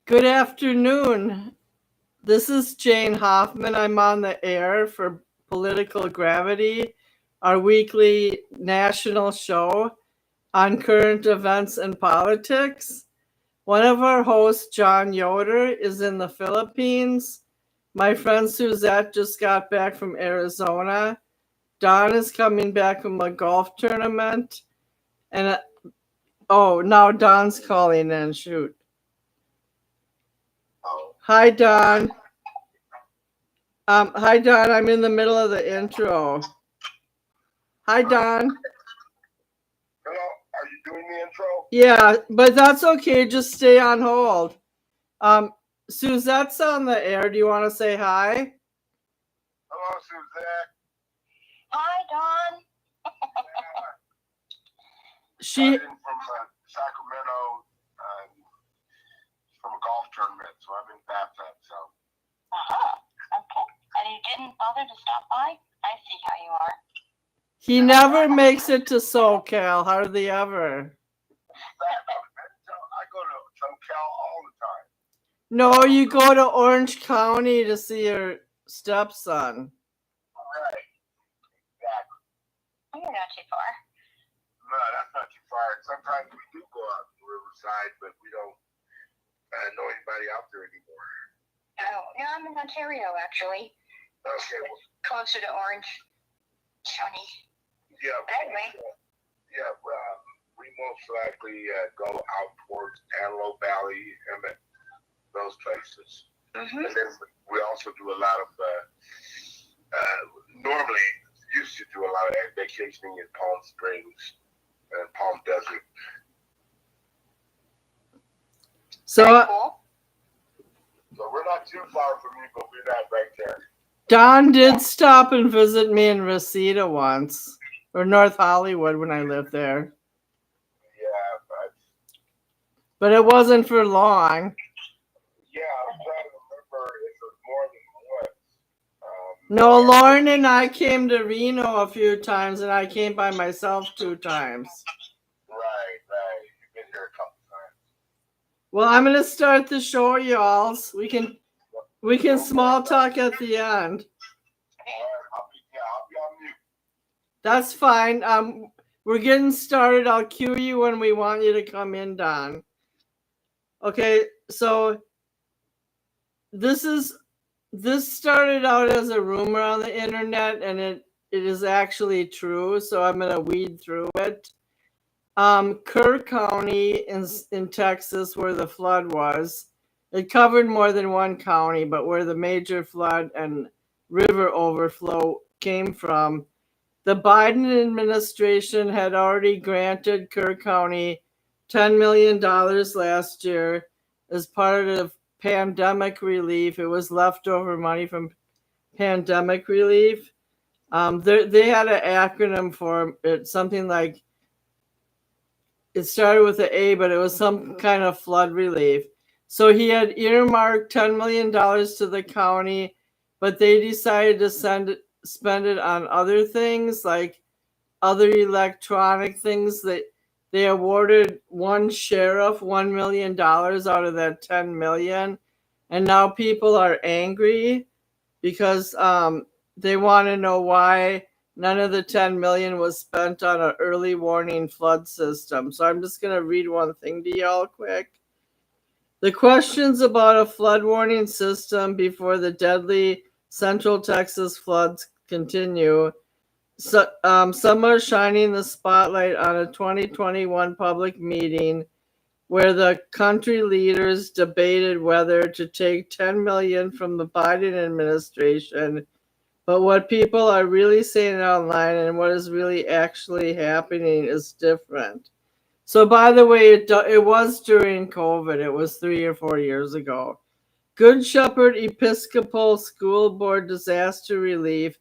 Good afternoon. This is Jane Hoffman. I'm on the air for Political Gravity, our weekly national show on current events and politics. One of our hosts, John Yoder, is in the Philippines. My friend Suzette just got back from Arizona. Don is coming back from a golf tournament. And now Don's calling in. Shoot. Hi, Don. Hi, Don. I'm in the middle of the intro. Hi, Don. Hello, are you doing the intro? Yeah, but that's okay. Just stay on hold. Suzette's on the air. Do you want to say hi? Hello, Suzette. Hi, Don. She I'm from Sacramento, from a golf tournament, so I'm in bathtub. So. Okay. And you didn't bother to stop by? I see how you are. he never makes it to SoCal, hardly ever. I go to SoCal all the time. No, you go to Orange County to see your stepson. Right. Exactly. You're not too far. No, that's not too far. Sometimes we do go out to Riverside, but we don't know anybody out there anymore. Oh, no, I'm in Ontario, actually. Okay. Well, Closer to Orange County. yeah. Anyway. Yeah. We most likely go out towards Antelope Valley and those places. Mm-hmm. And then we also do a lot of, normally used to do a lot of vacationing in Palm Springs and Palm Desert. So Cool. So we're not too far from you, but we're not right there. Don did stop and visit me in Reseda once, or North Hollywood when I lived there. Yeah, But it wasn't for long. I'm trying to remember if it was more than once. No, Lauren and I came to Reno a few times, and I came by myself 2 times. Right. You've been here a couple times. Well, I'm gonna start the show, y'all. We can small talk at the end. I'll be on mute. That's fine. We're getting started. I'll cue you when we want you to come in, Don. Okay, so this started out as a rumor on the internet, and it is actually true. So I'm gonna weed through it. Kerr County in Texas, where the flood was, it covered more than one county, but where the major flood and river overflow came from, the Biden administration had already granted Kerr County $10 million last year as part of pandemic relief. It was leftover money from pandemic relief. They had an acronym for it, something like, it started with an A, but it was some kind of flood relief. So he had earmarked $10 million to the county, but they decided to spend it on other things, like other electronic things. That they awarded one sheriff $1 million out of that 10 million. And now people are angry because they want to know why none of the 10 million was spent on an early warning flood system. So I'm just going to read one thing to y'all quick. The questions about a flood warning system before the deadly Central Texas floods continue. So, some are shining the spotlight on a 2021 public meeting where the country leaders debated whether to take 10 million from the Biden administration. But what people are really saying online and what is really actually happening is different. So, by the way, it was during COVID. It was 3 or 4 years ago. Good Shepherd Episcopal School Board Disaster Relief,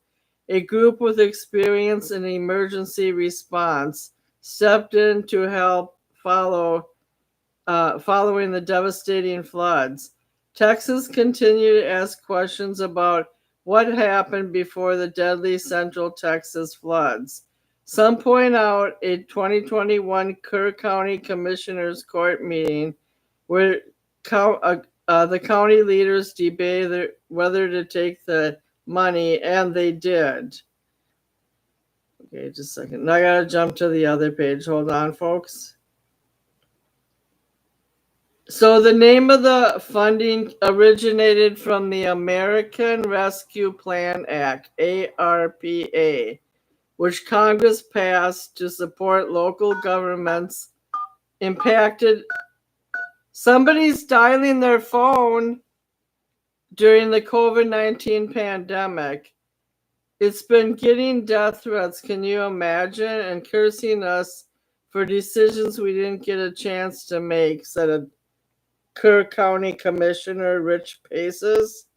a group with experience in emergency response, stepped in to help following the devastating floods. Texas continued to ask questions about what happened before the deadly Central Texas floods. Some point out a 2021 Kerr County Commissioners Court meeting where the county leaders debated whether to take the money, and they did. Okay, just a second. Now I gotta jump to the other page. Hold on, folks. So the name of the funding originated from the American Rescue Plan Act, ARPA, which Congress passed to support local governments impacted. Somebody's dialing their phone during the COVID-19 pandemic. It's been getting death threats, can you imagine? And cursing us for decisions we didn't get a chance to make, said a Kerr County Commissioner, Rich Paces.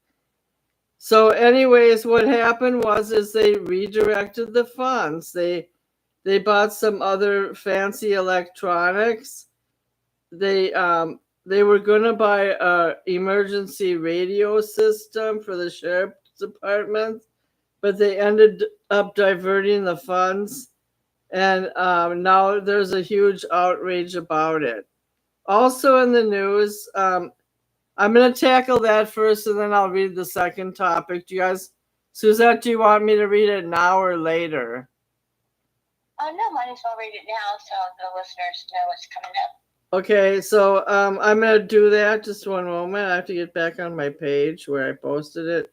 So anyways, what happened is they redirected the funds. They bought some other fancy electronics. They were going to buy a emergency radio system for the sheriff's department, but they ended up diverting the funds, and now there's a huge outrage about it. Also in the news, I'm going to tackle that first, and then I'll read the second topic. Do you guys, Suzette, do you want me to read it now or later? No, might as well read it now so the listeners know what's coming up. Okay, so I'm going to do that. Just one moment. I have to get back on my page where I posted it.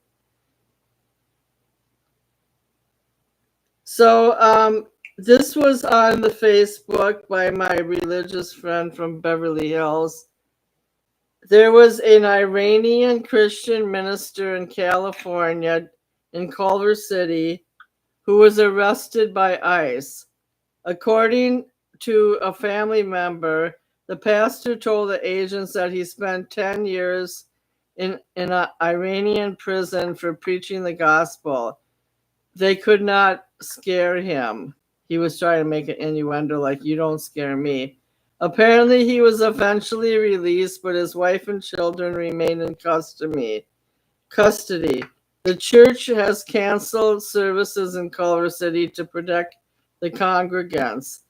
So this was on the Facebook by my religious friend from Beverly Hills. There was an Iranian Christian minister in California, in Culver City, who was arrested by ICE. According to a family member, the pastor told the agents that he spent 10 years in an Iranian prison for preaching the gospel. They could not scare him. He was trying to make an innuendo like, you don't scare me. Apparently, he was eventually released, but his wife and children remain in custody. The church has canceled services in Culver City to protect the congregants.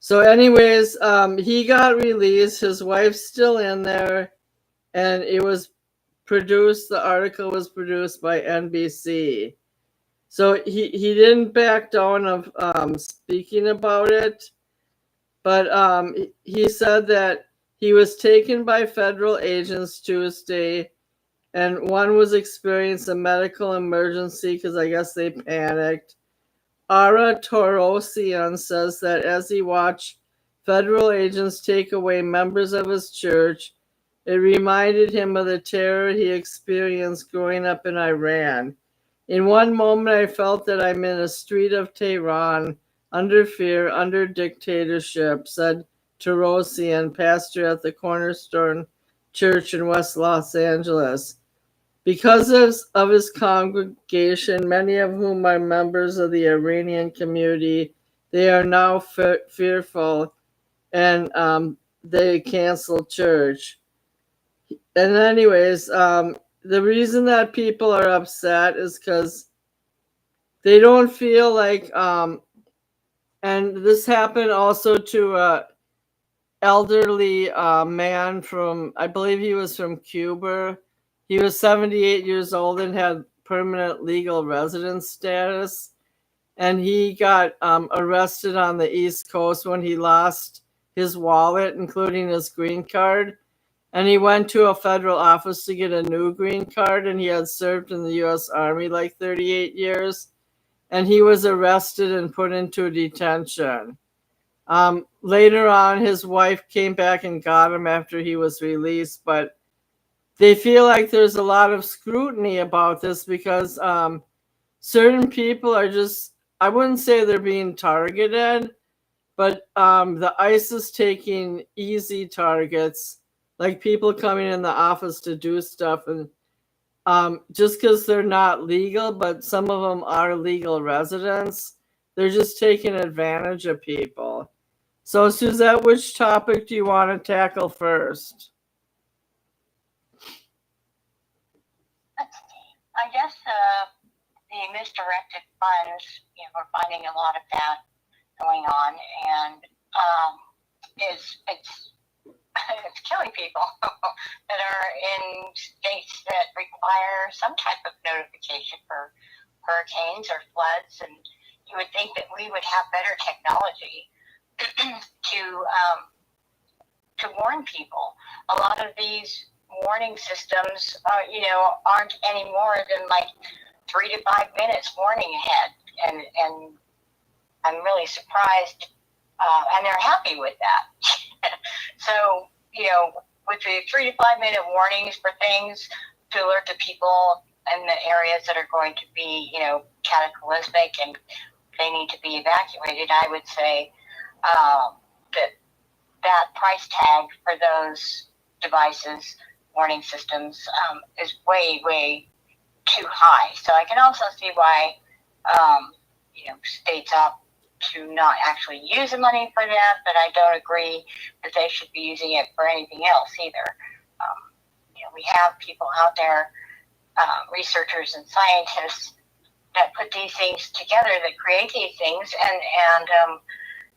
So anyways, he got released. His wife's still in there, and it was produced, the article was produced by NBC. So he didn't back down of speaking about it, but he said that he was taken by federal agents Tuesday, and one was experiencing a medical emergency because I guess they panicked. Ara Torosian says that as he watched federal agents take away members of his church, it reminded him of the terror he experienced growing up in Iran. In one moment, I felt that I'm in a street of Tehran, under fear, under dictatorship, said Torosian, pastor at the Cornerstone Church in West Los Angeles. Because of his congregation, many of whom are members of the Iranian community, they are now fearful, and they canceled church. And anyways, the reason that people are upset is because they don't feel like, and this happened also to a elderly man from, I believe he was from Cuba. He was 78 years old and had permanent legal residence status. And he got arrested on the East Coast when he lost his wallet, including his green card. And he went to a federal office to get a new green card, and he had served in the U.S. Army like 38 years. And he was arrested and put into detention. Later on, his wife came back and got him after he was released, but they feel like there's a lot of scrutiny about this because certain people are just, I wouldn't say they're being targeted, but the ICE is taking easy targets, like people coming in the office to do stuff, and just because they're not legal, but some of them are legal residents, they're just taking advantage of people. So, Suzette, which topic do you want to tackle first? Let's see. I guess the misdirected funds, we're finding a lot of that going on, and it's killing people that are in states that require some type of notification for hurricanes or floods. And you would think that we would have better technology to warn people. A lot of these warning systems, aren't any more than like 3 to 5 minutes warning ahead, and I'm really surprised, and they're happy with that. So, with the 3 to 5 minute warnings for things to alert the people in the areas that are going to be, cataclysmic and they need to be evacuated, I would say that price tag for those devices, warning systems, is way, way too high. So I can also see why, states opt to not actually use the money for that, but I don't agree that they should be using it for anything else either. We have people out there, researchers and scientists, that put these things together, that create these things, and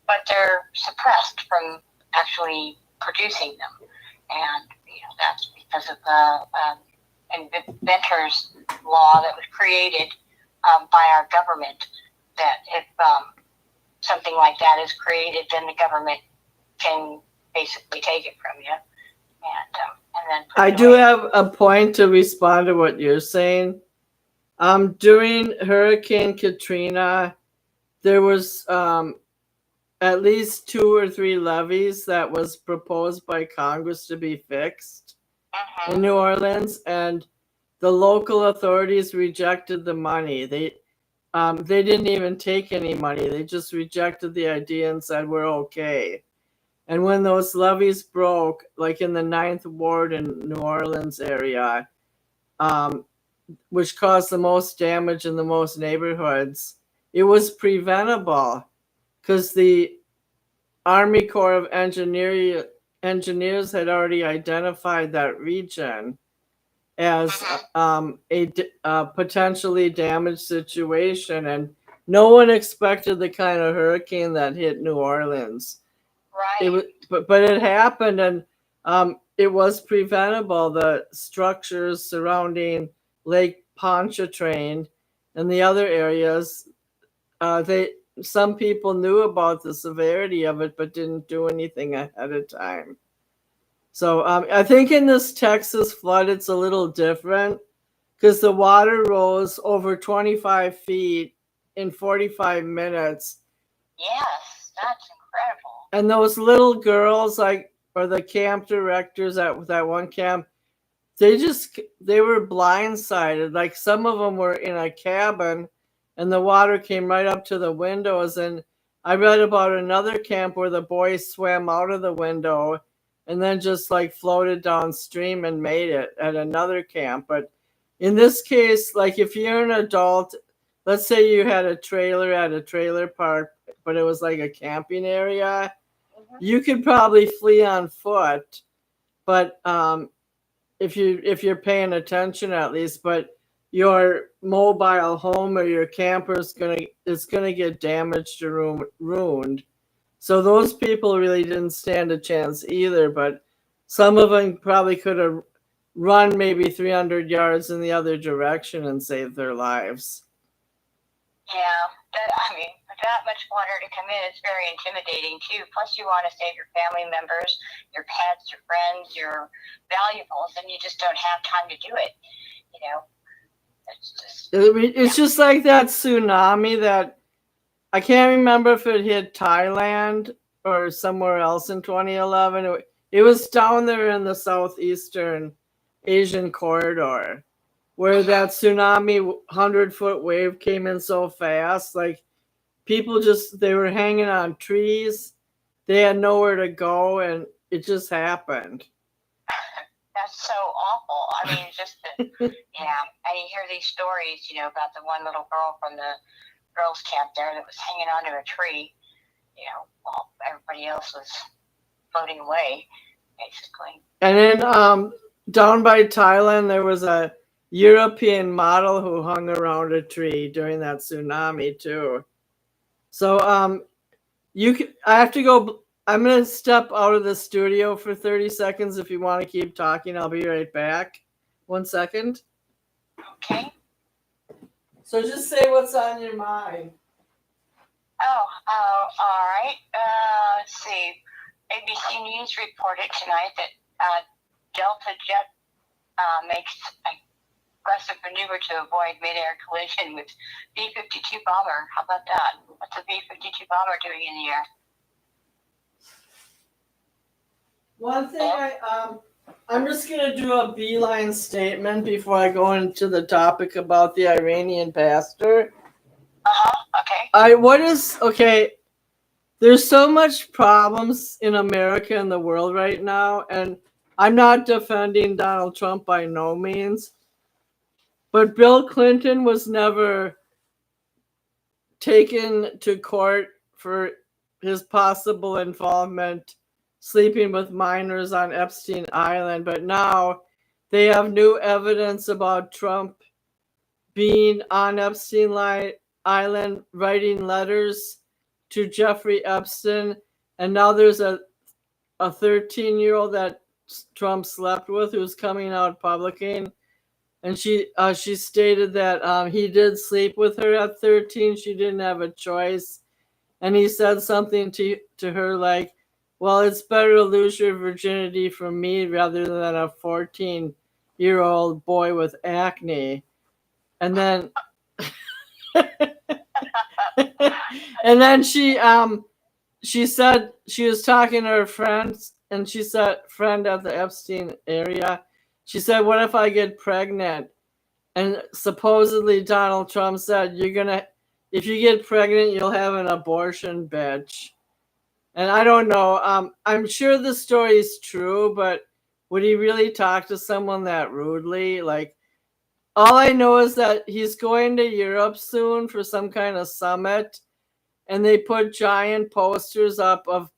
but they're suppressed from actually producing them, and that's because of the inventor's law that was created by our government. That if something like that is created, then the government can basically take it from you, and then put I it do away. have a point to respond to what you're saying. During Hurricane Katrina, there was at least 2 or 3 levees that was proposed by Congress to be fixed in New Orleans, and the local authorities rejected the money. They didn't even take any money. They just rejected the idea and said, we're okay. And when those levees broke, like in the 9th Ward in New Orleans area, which caused the most damage in the most neighborhoods, it was preventable because the Army Corps of Engineers had already identified that region as a potentially damaged situation, and no one expected the kind of hurricane that hit New Orleans. Right. It was, but it happened, and it was preventable. The structures surrounding Lake Pontchartrain and the other areas, some people knew about the severity of it, but didn't do anything ahead of time. So I think in this Texas flood, it's a little different because the water rose over 25 feet in 45 mintes. Yes, that's incredible. And those little girls, or the camp directors at that one camp, they were blindsided. Like, some of them were in a cabin and the water came right up to the windows. And I read about another camp where the boys swam out of the window and then just floated downstream and made it at another camp. But in this case, if you're an adult, let's say you had a trailer at a trailer park, but it was like a camping area, you could probably flee on foot. But if you're paying attention at least, but your mobile home or your camper is gonna get damaged or ruined. So those people really didn't stand a chance either, but some of them probably could have run maybe 300 yards in the other direction and saved their lives. Yeah, with that much water to come in, it's very intimidating too. Plus, you want to save your family members, your pets, your friends, your valuables, and you just don't have time to do it. It's just like that tsunami that I can't remember if it hit Thailand or somewhere else in 2011. It was down there in the southeastern Asian corridor where that tsunami 100-foot wave came in so fast. People they were hanging on trees. They had nowhere to go, and it just happened. That's so awful. And you hear these stories, about the one little girl from the girls' camp there that was hanging onto a tree, while everybody else was floating away, basically. And then down by Thailand, there was a European model who hung around a tree during that tsunami too. So I have to go I'm going to step out of the studio for 30 seconds. If you want to keep talking, I'll be right back. 1 second. Okay. So just say what's on your mind. All right. Let's see. ABC News reported tonight that Delta Jet makes an aggressive maneuver to avoid mid-air collision with B-52 bomber. How about that? What's a B-52 bomber doing in the air? One thing I'm just gonna do a beeline statement before I go into the topic about the Iranian pastor. Okay. There's so much problems in America and the world right now, and I'm not defending Donald Trump by no means, but Bill Clinton was never taken to court for his possible involvement sleeping with minors on Epstein Island, but now they have new evidence about Trump being on Epstein Island writing letters to Jeffrey Epstein, and now there's a 13-year-old that Trump slept with who's coming out publicly, and she stated that he did sleep with her at 13. She didn't have a choice, and he said something to her like, well, it's better to lose your virginity from me rather than a 14-year-old boy with acne. And then and then she said she was talking to her friends, and she said, friend at the Epstein area, she said, what if I get pregnant? And supposedly Donald Trump said, if you get pregnant, you'll have an abortion, bitch. And I don't know. I'm sure the story is true, but would he really talk to someone that rudely? Like, all I know is that he's going to Europe soon for some kind of summit, and they put giant posters up of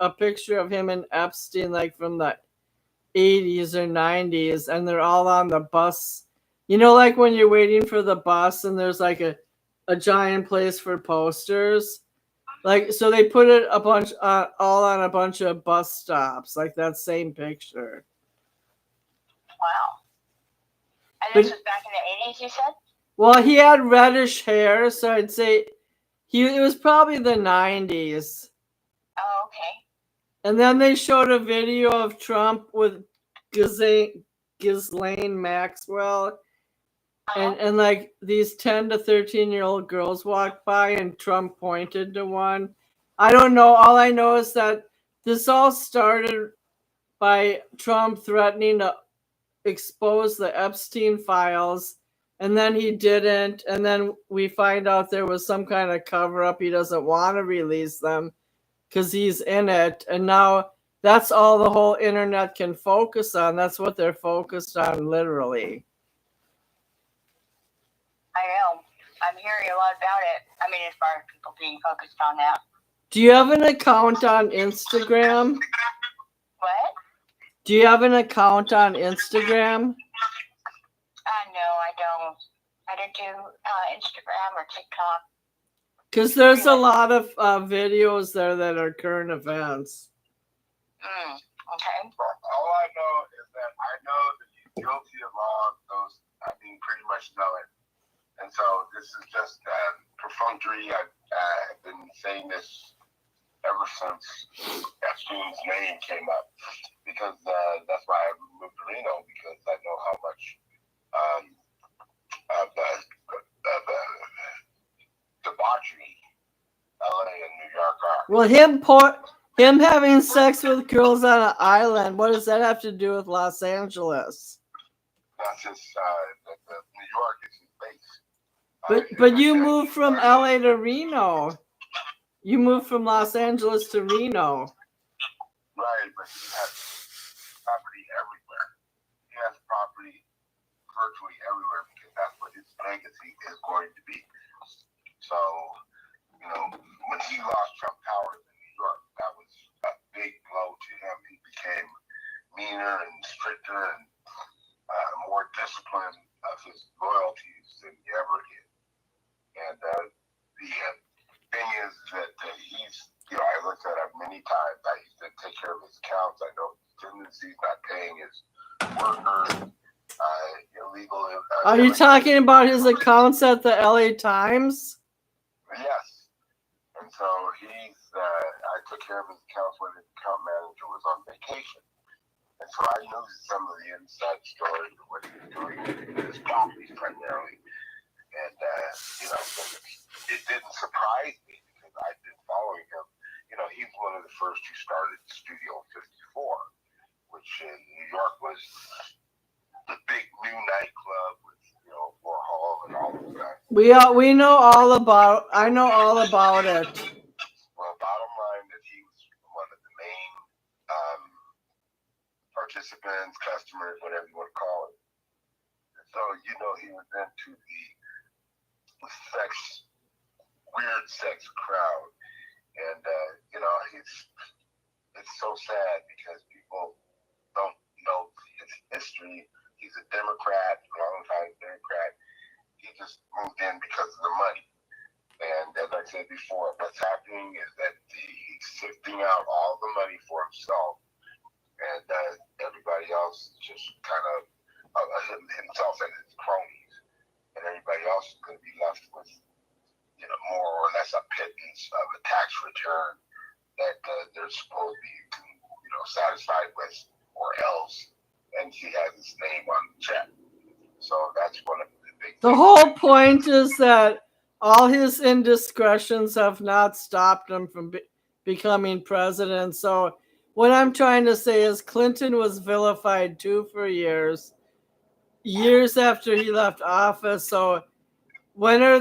a picture of him and Epstein, like from the 80s or 90s, and they're all on the bus. You know, like when you're waiting for the bus and there's like a giant place for posters. Like, so they put it all on a bunch of bus stops, like that same picture. Wow. And this was back in the 80s, you said? Well, he had reddish hair, so I'd say it was probably the 90s. Oh, okay. And then they showed a video of Trump with Ghislaine Maxwell. And like these 10 to 13-year-old girls walked by and Trump pointed to one. I don't know. All I know is that this all started by Trump threatening to expose the Epstein files, and then he didn't. And then we find out there was some kind of cover up. He doesn't want to release them because he's in it. And now that's all the whole internet can focus on. That's what they're focused on, literally. I know. I'm hearing a lot about it. I mean, as far as people being focused on that. Do you have an account on Instagram? What? Do you have an account on Instagram? No, I don't. I don't do Instagram or TikTok. Because there's a lot of videos there that are current events. Okay. All I know is that I know that he's guilty of all of those. I mean, pretty much know it. And so this is just perfunctory. I've been saying this ever since Epstein's name came up, because that's why I moved to Reno, because I know how much of debauchery LA and New York are. Well, him having sex with girls on an island, what does that have to do with Los Angeles? That's his, New York is his base. But you moved from LA to Reno. You moved from Los Angeles to Reno. Right, but he has property everywhere. He has property virtually everywhere, because that's what his legacy is going to be. So, you know, when he lost Trump Towers in New York, that was a big blow to him. He became meaner and stricter and more disciplined of his loyalties than he ever did. And the thing is that he's, you know, I looked at it many times. I used to take care of his accounts. I know his tendencies, not paying his workers, illegal. Are you talking about his accounts at the LA Times? Yes. And so I took care of his accounts when his account manager was on vacation. And so I knew some of the inside stories of what he was doing with his properties primarily. And, it didn't surprise me because I'd been following him. He's one of the first who started Studio 54, which in New York was the big new nightclub with, Warhol and all those guys. We know all about. I know all about it. Well, bottom line that he was one of the main participants, customers, whatever you want to call it. And so he was into the weird sex crowd, and it's so sad because people don't know his history. He's a Democrat, longtime Democrat. He just moved in because of the money. And as I said before, what's happening is that he's sifting out all the money for himself, and everybody else just kind of himself and his cronies, and everybody else is going to be left with more or less a pittance of a tax return that they're supposed to be satisfied with, or else, and he has his name on the check. So that's one of the big. The whole point is that all his indiscretions have not stopped him from becoming president. So what I'm trying to say is Clinton was vilified too for years after he left office. So when are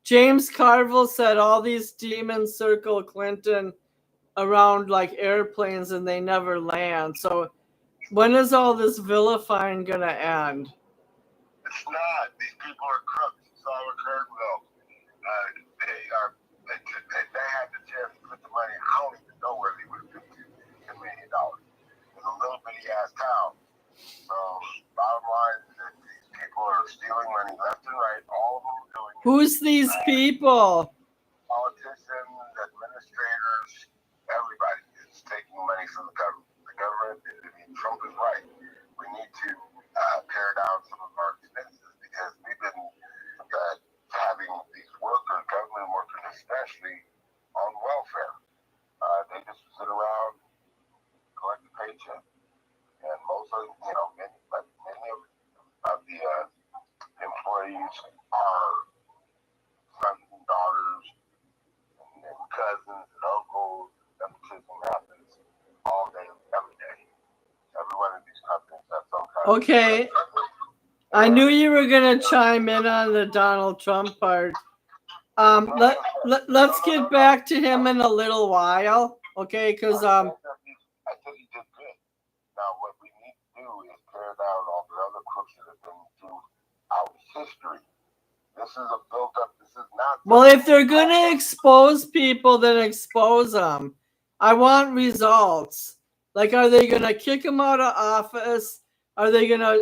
James Carville said all these demons circle Clinton around like airplanes and they never land. So when is all this vilifying gonna end? It's not. These people are crooks. It's all occurred well. They had the chance to put the money. I don't even know where they would have put $10 million. It's a little bitty ass town. So bottom line is that these people are stealing money left and right. All of them are doing it. Who's these people? Politicians, administrators, everybody is taking money from the government. Trump is right. We need to pare down some of our expenses because we've been having these workers, government workers especially, on welfare. They just sit around, collect a paycheck, and most of many of the employees are sons and daughters, and cousins and uncles. Nepotism happens all day, every day. Every one of these companies have some kind of. Okay. I knew you were gonna chime in on the Donald Trump part. Let's get back to him in a little while, okay? Because I said he did good. Now what we need to do is tear down all the other crooks that have been throughout history. This is a built up. This is not. Well, if they're gonna expose people, then expose them. I want results. Like, are they gonna kick him out of office? Are they gonna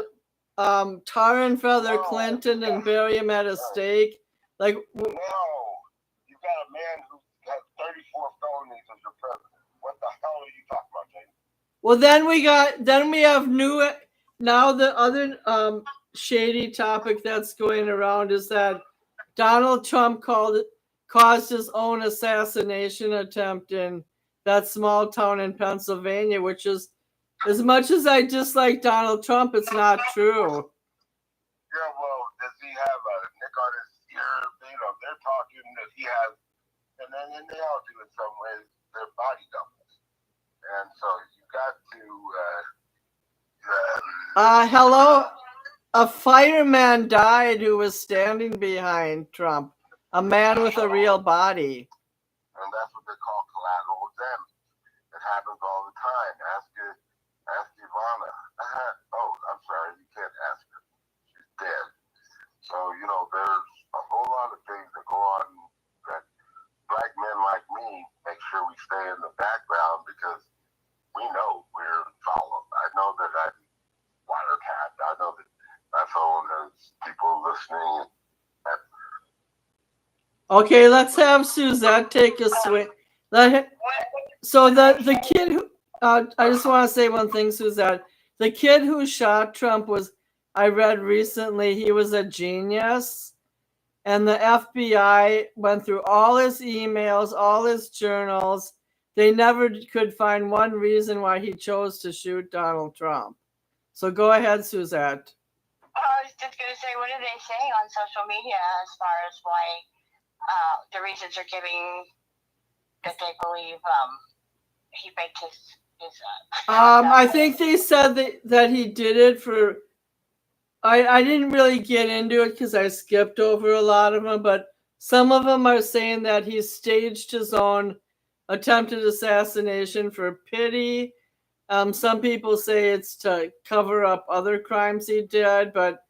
tar and feather Clinton and bury him at a stake? Like, no, you got a man who has 34 felonies as your president. What the hell are you talking about, James? well, then we have now the other shady topic that's going around is that Donald Trump caused his own assassination attempt in that small town in Pennsylvania, which is, as much as I dislike Donald Trump, it's not true. Yeah, well, does he have a nick on his ear? They're talking that he has, and then they all do in some ways, they're body doubles. And so you got to. Hello? A fireman died who was standing behind Trump. A man with a real body. And that's what they call collateral damage. It happens all the time. Ask Ivana. Oh, I'm sorry, you can't ask her. She's dead. So, there's a whole lot of things that go on that black men like me make sure we stay in the background because we know we're followed. I know that I'm wiretapped. I know that my phone has people listening. Okay, let's have Suzette take a swing. So the kid who I just want to say one thing, Suzette. The kid who shot Trump was, I read recently, he was a genius, and the FBI went through all his emails, all his journals. They never could find one reason why he chose to shoot Donald Trump. So go ahead, Suzette. I was just going to say, what do they say on social media as far as why the reasons are giving that they believe he faked his I think they said that he did it for. I didn't really get into it because I skipped over a lot of them, but some of them are saying that he staged his own attempted assassination for pity. Some people say it's to cover up other crimes he did, but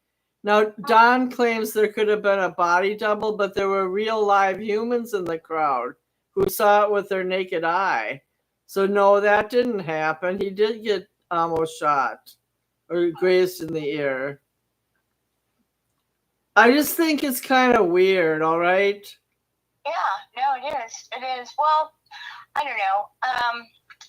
now Don claims there could have been a body double, but there were real live humans in the crowd who saw it with their naked eye. So no, that didn't happen. He did get almost shot or grazed in the ear. I just think it's kind of weird, all right? Yeah, no, it is. It is. Well, I don't know.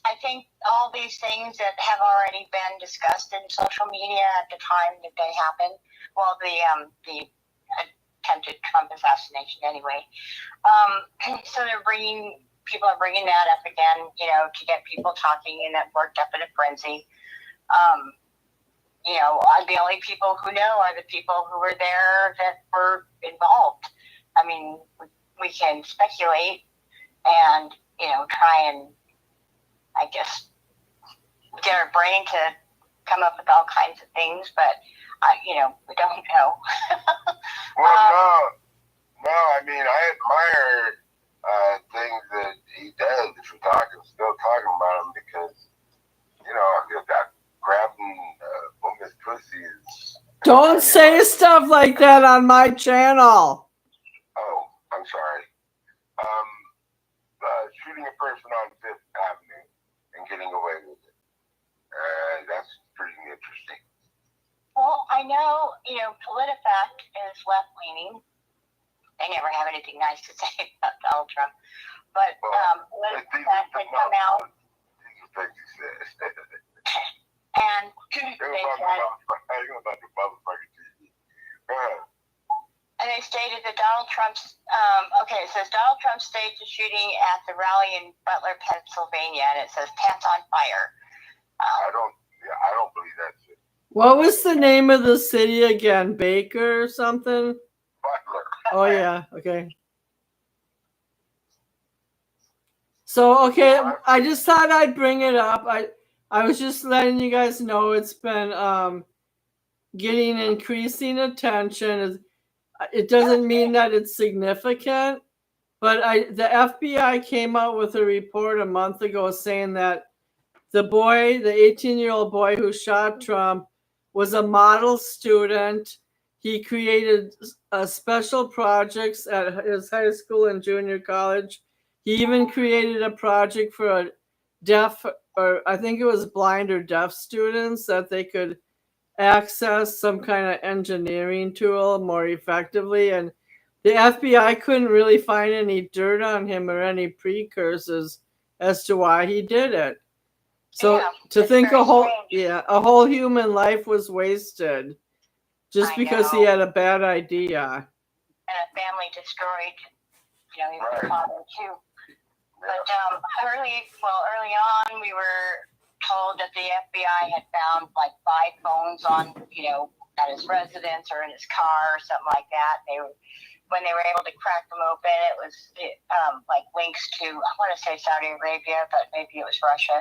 I think all these things that have already been discussed in social media at the time that they happened, well, the attempted Trump assassination anyway. So people are bringing that up again, to get people talking and that worked up in a frenzy. The only people who know are the people who were there that were involved. I mean, we can speculate and, try and, I guess, get our brain to come up with all kinds of things, but, we don't know. Well, no, I mean, I admire things that he does. If you're still talking about him, because, that grabbing woman's pussy is... Don't say stuff like that on my channel. Oh, I'm sorry. Shooting a person on Fifth Avenue and getting away with it. That's pretty interesting. Well, I know, PolitiFact is left-leaning. They never have anything nice to say about Donald Trump. But PolitiFact had come out. And they stated that Donald Trump's, it says Donald Trump staged a shooting at the rally in Butler, Pennsylvania, and it says pants on fire. I don't believe that's it. What was the name of the city again? Baker or something? Butler. Oh, yeah. Okay. So, okay, I just thought I'd bring it up. I was just letting you guys know it's been getting increasing attention. It doesn't mean that it's significant, but the FBI came out with a report a month ago saying that the 18-year-old boy who shot Trump, was a model student. He created special projects at his high school and junior college. He even created a project for a deaf, or I think it was blind or deaf students, that they could access some kind of engineering tool more effectively. And the FBI couldn't really find any dirt on him or any precursors as to why he did it. So to think a whole human life was wasted just because he had a bad idea. And a family destroyed, his father too. But early on, we were told that the FBI had found like 5 phones on, at his residence or in his car or something like that. When they were able to crack them open, it was like links to, I want to say Saudi Arabia, but maybe it was Russia.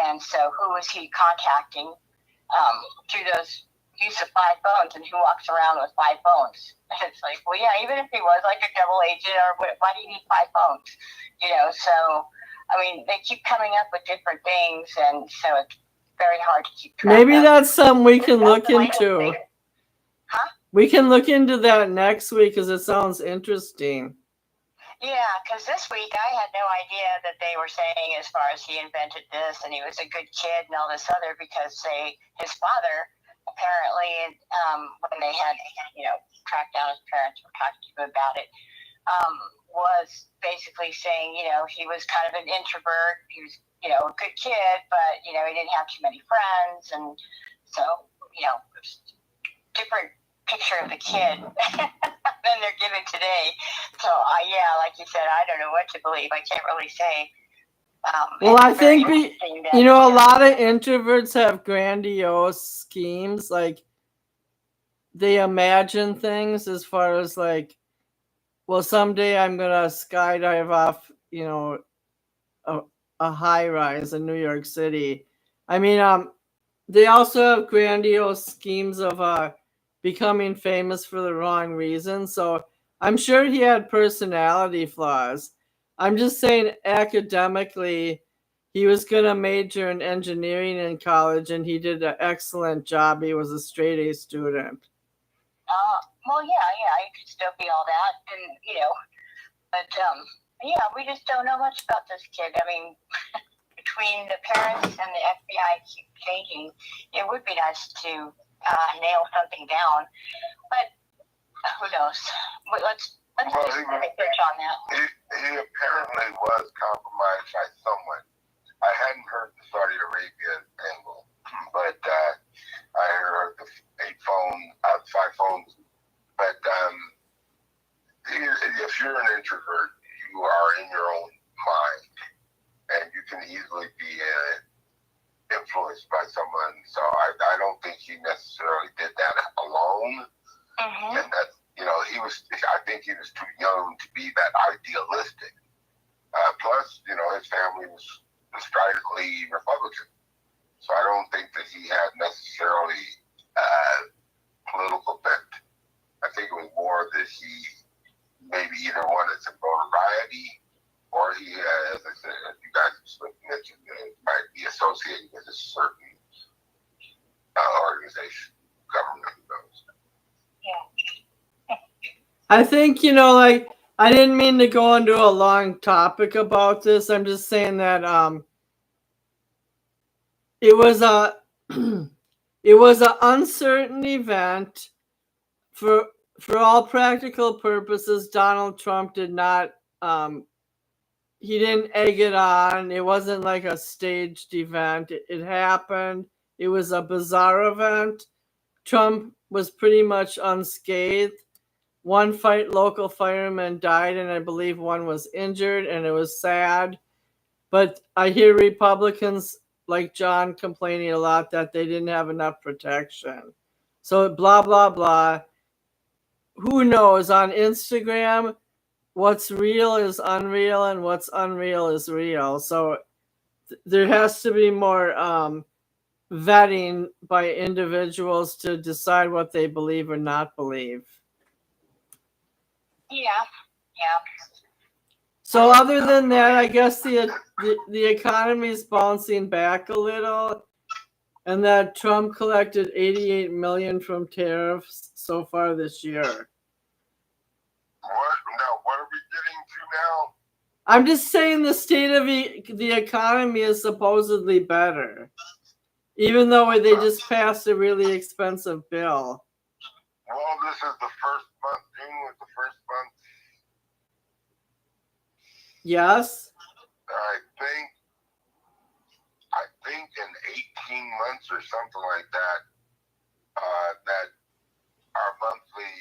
And so who was he contacting through those use of 5 phones, and who walks around with 5 phones? And it's like, well, yeah, even if he was like a double agent, or why do you need 5 phones? So, I mean, they keep coming up with different things, and so it's very hard to keep track Maybe of. That's something we can look into. Huh? We can look into that next week because it sounds interesting. Yeah, because this week I had no idea that they were saying as far as he invented this and he was a good kid and all this other, because his father apparently, when they had, tracked down his parents or talked to him about it, was basically saying, he was kind of an introvert. He was, a good kid, but, he didn't have too many friends. And so, different picture of the kid than they're given today. So, like you said, I don't know what to believe. I can't really say. Well, I think a lot of introverts have grandiose schemes. Like, they imagine things as far as like, well, someday I'm gonna skydive off, a high rise in New York City. I mean, they also have grandiose schemes of becoming famous for the wrong reason. So I'm sure he had personality flaws. I'm just saying academically, he was going to major in engineering in college, and he did an excellent job. He was a straight A student. Well, he could still be all that. And, but, we just don't know much about this kid. I mean, between the parents and the FBI keep changing, it would be nice to nail something down. But who knows? Let's do some research on that. He apparently was compromised by someone. I hadn't heard the Saudi Arabia angle, but I heard the 5 phones. But if you're an introvert, you are in your own mind, and you can easily be influenced by someone. So I don't think he necessarily did that alone. Mm-hmm. And that, I think he was too young to be that idealistic. Plus, his family was stridently Republican. So I don't think that he had necessarily political bent. I think it was more that he maybe either wanted some notoriety, or he, as I said, as you guys mentioned, might be associated with a certain organization, government, who knows. Yeah. I think, I didn't mean to go into a long topic about this. I'm just saying that it was an uncertain event. For all practical purposes, Donald Trump did not, he didn't egg it on. It wasn't like a staged event. It happened. It was a bizarre event. Trump was pretty much unscathed. One local fireman died, and I believe one was injured, and it was sad. But I hear Republicans like John complaining a lot that they didn't have enough protection. So blah, blah, blah. Who knows? On Instagram, what's real is unreal, and what's unreal is real. So there has to be more vetting by individuals to decide what they believe or not believe. Yeah. So other than that, I guess the economy is bouncing back a little, and that Trump collected $88 million from tariffs so far this year. What are we getting to now? I'm just saying the state of the economy is supposedly better, even though they just passed a really expensive bill. Well, this is the first month. June was the first month. Yes. I think in 18 months or something like that, that our monthly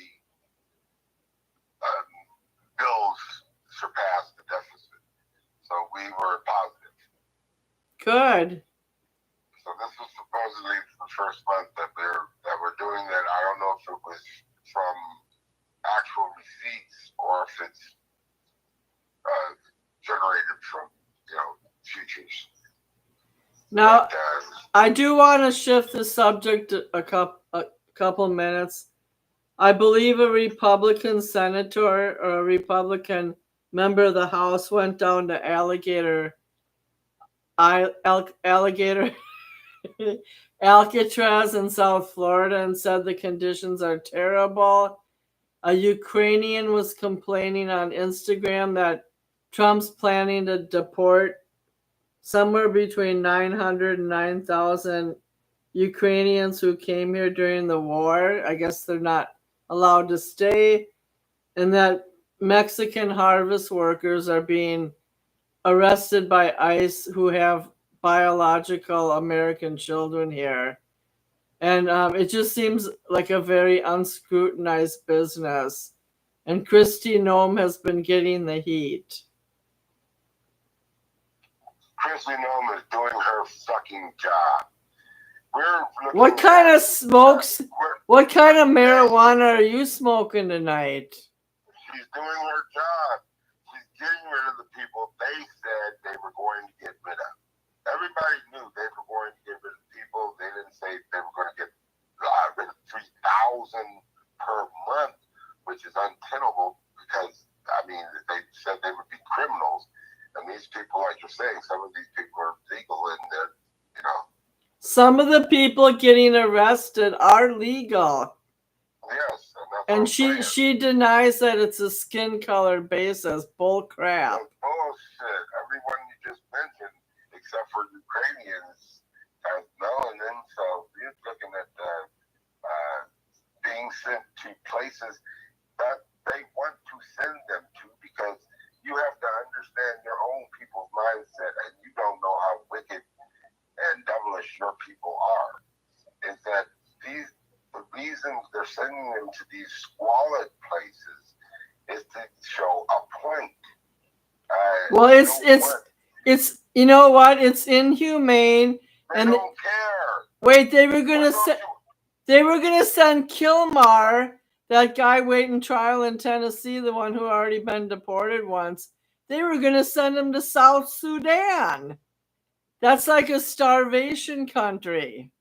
bills surpassed the deficit. So we were positive. Good. So this was supposedly the first month that we're doing that. I don't know if it was from actual receipts or if it's generated from futures. Now, I do want to shift the subject a couple minutes. I believe a Republican senator or a Republican member of the House went down to Alligator Alcatraz in South Florida and said the conditions are terrible. A Ukrainian was complaining on Instagram that Trump's planning to deport somewhere between 900 and 9,000 Ukrainians who came here during the war. I guess they're not allowed to stay, and that Mexican harvest workers are being arrested by ICE who have biological American children here. And it just seems like a very unscrutinized business. And Kristi Noem has been getting the heat. Kristi Noem is doing her fucking job. What kind of smokes? What kind of marijuana are you smoking tonight? She's doing her job. She's getting rid of the people they said they were going to get rid of. Everybody knew they were going to get rid of people. They didn't say they were going to get rid of 3,000 per month, which is untenable because, I mean, they said they would be criminals. And these people, like you're saying, some of these people are legal and they're, you know. Some of the people getting arrested are legal. Yes. And she denies that it's a skin color basis. Bull crap. That's bullshit. Everyone you just mentioned, except for Ukrainians, has known them. So you're looking at being sent to places that they want to send them to because you have to understand your own people's mindset, and you don't know how wicked and devilish your people are. Is that the reason they're sending them to these squalid places is to show a point. Well, it's you know what? It's inhumane. They don't care. Wait, they were gonna send Kilmar, that guy waiting trial in Tennessee, the one who already been deported once. They were gonna send him to South Sudan. That's like a starvation country.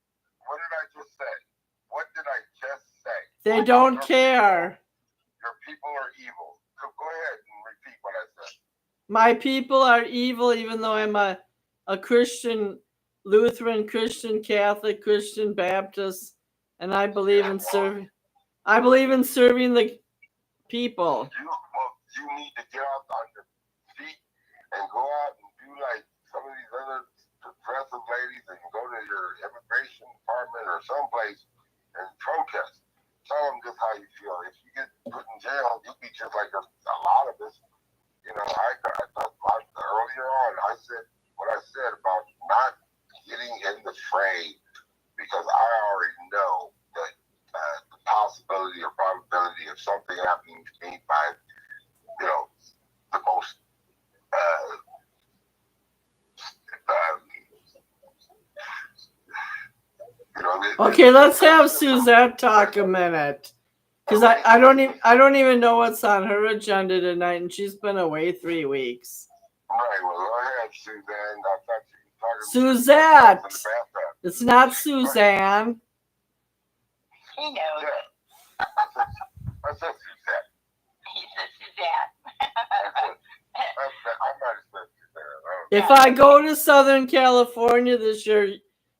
What did I just say? What did I just say? They don't care. Your people are evil. So go ahead and repeat what I said. My people are evil, even though I'm a Christian, Lutheran, Christian, Catholic, Christian, Baptist, and I believe in serving. I believe in serving the people. You need to get out on your feet and go out and do like some of these other progressive ladies and go to your immigration department or someplace and protest. Tell them just how you feel. If you get put in jail, you'll be just like a lot of us. You know, earlier on, I said what I said about not getting in the fray because I already know that the possibility or probability of something happening to me by, you know, the most okay, let's have Suzette talk a minute. Because I don't even know what's on her agenda tonight, and she's been away 3 weeks. Right, well, go ahead, Suzanne. I thought you were talking Suzette! It's not He Suzanne. knows. Yeah. I said Suzette. He said Suzette. I might have said Suzette. If I go to Southern California this year,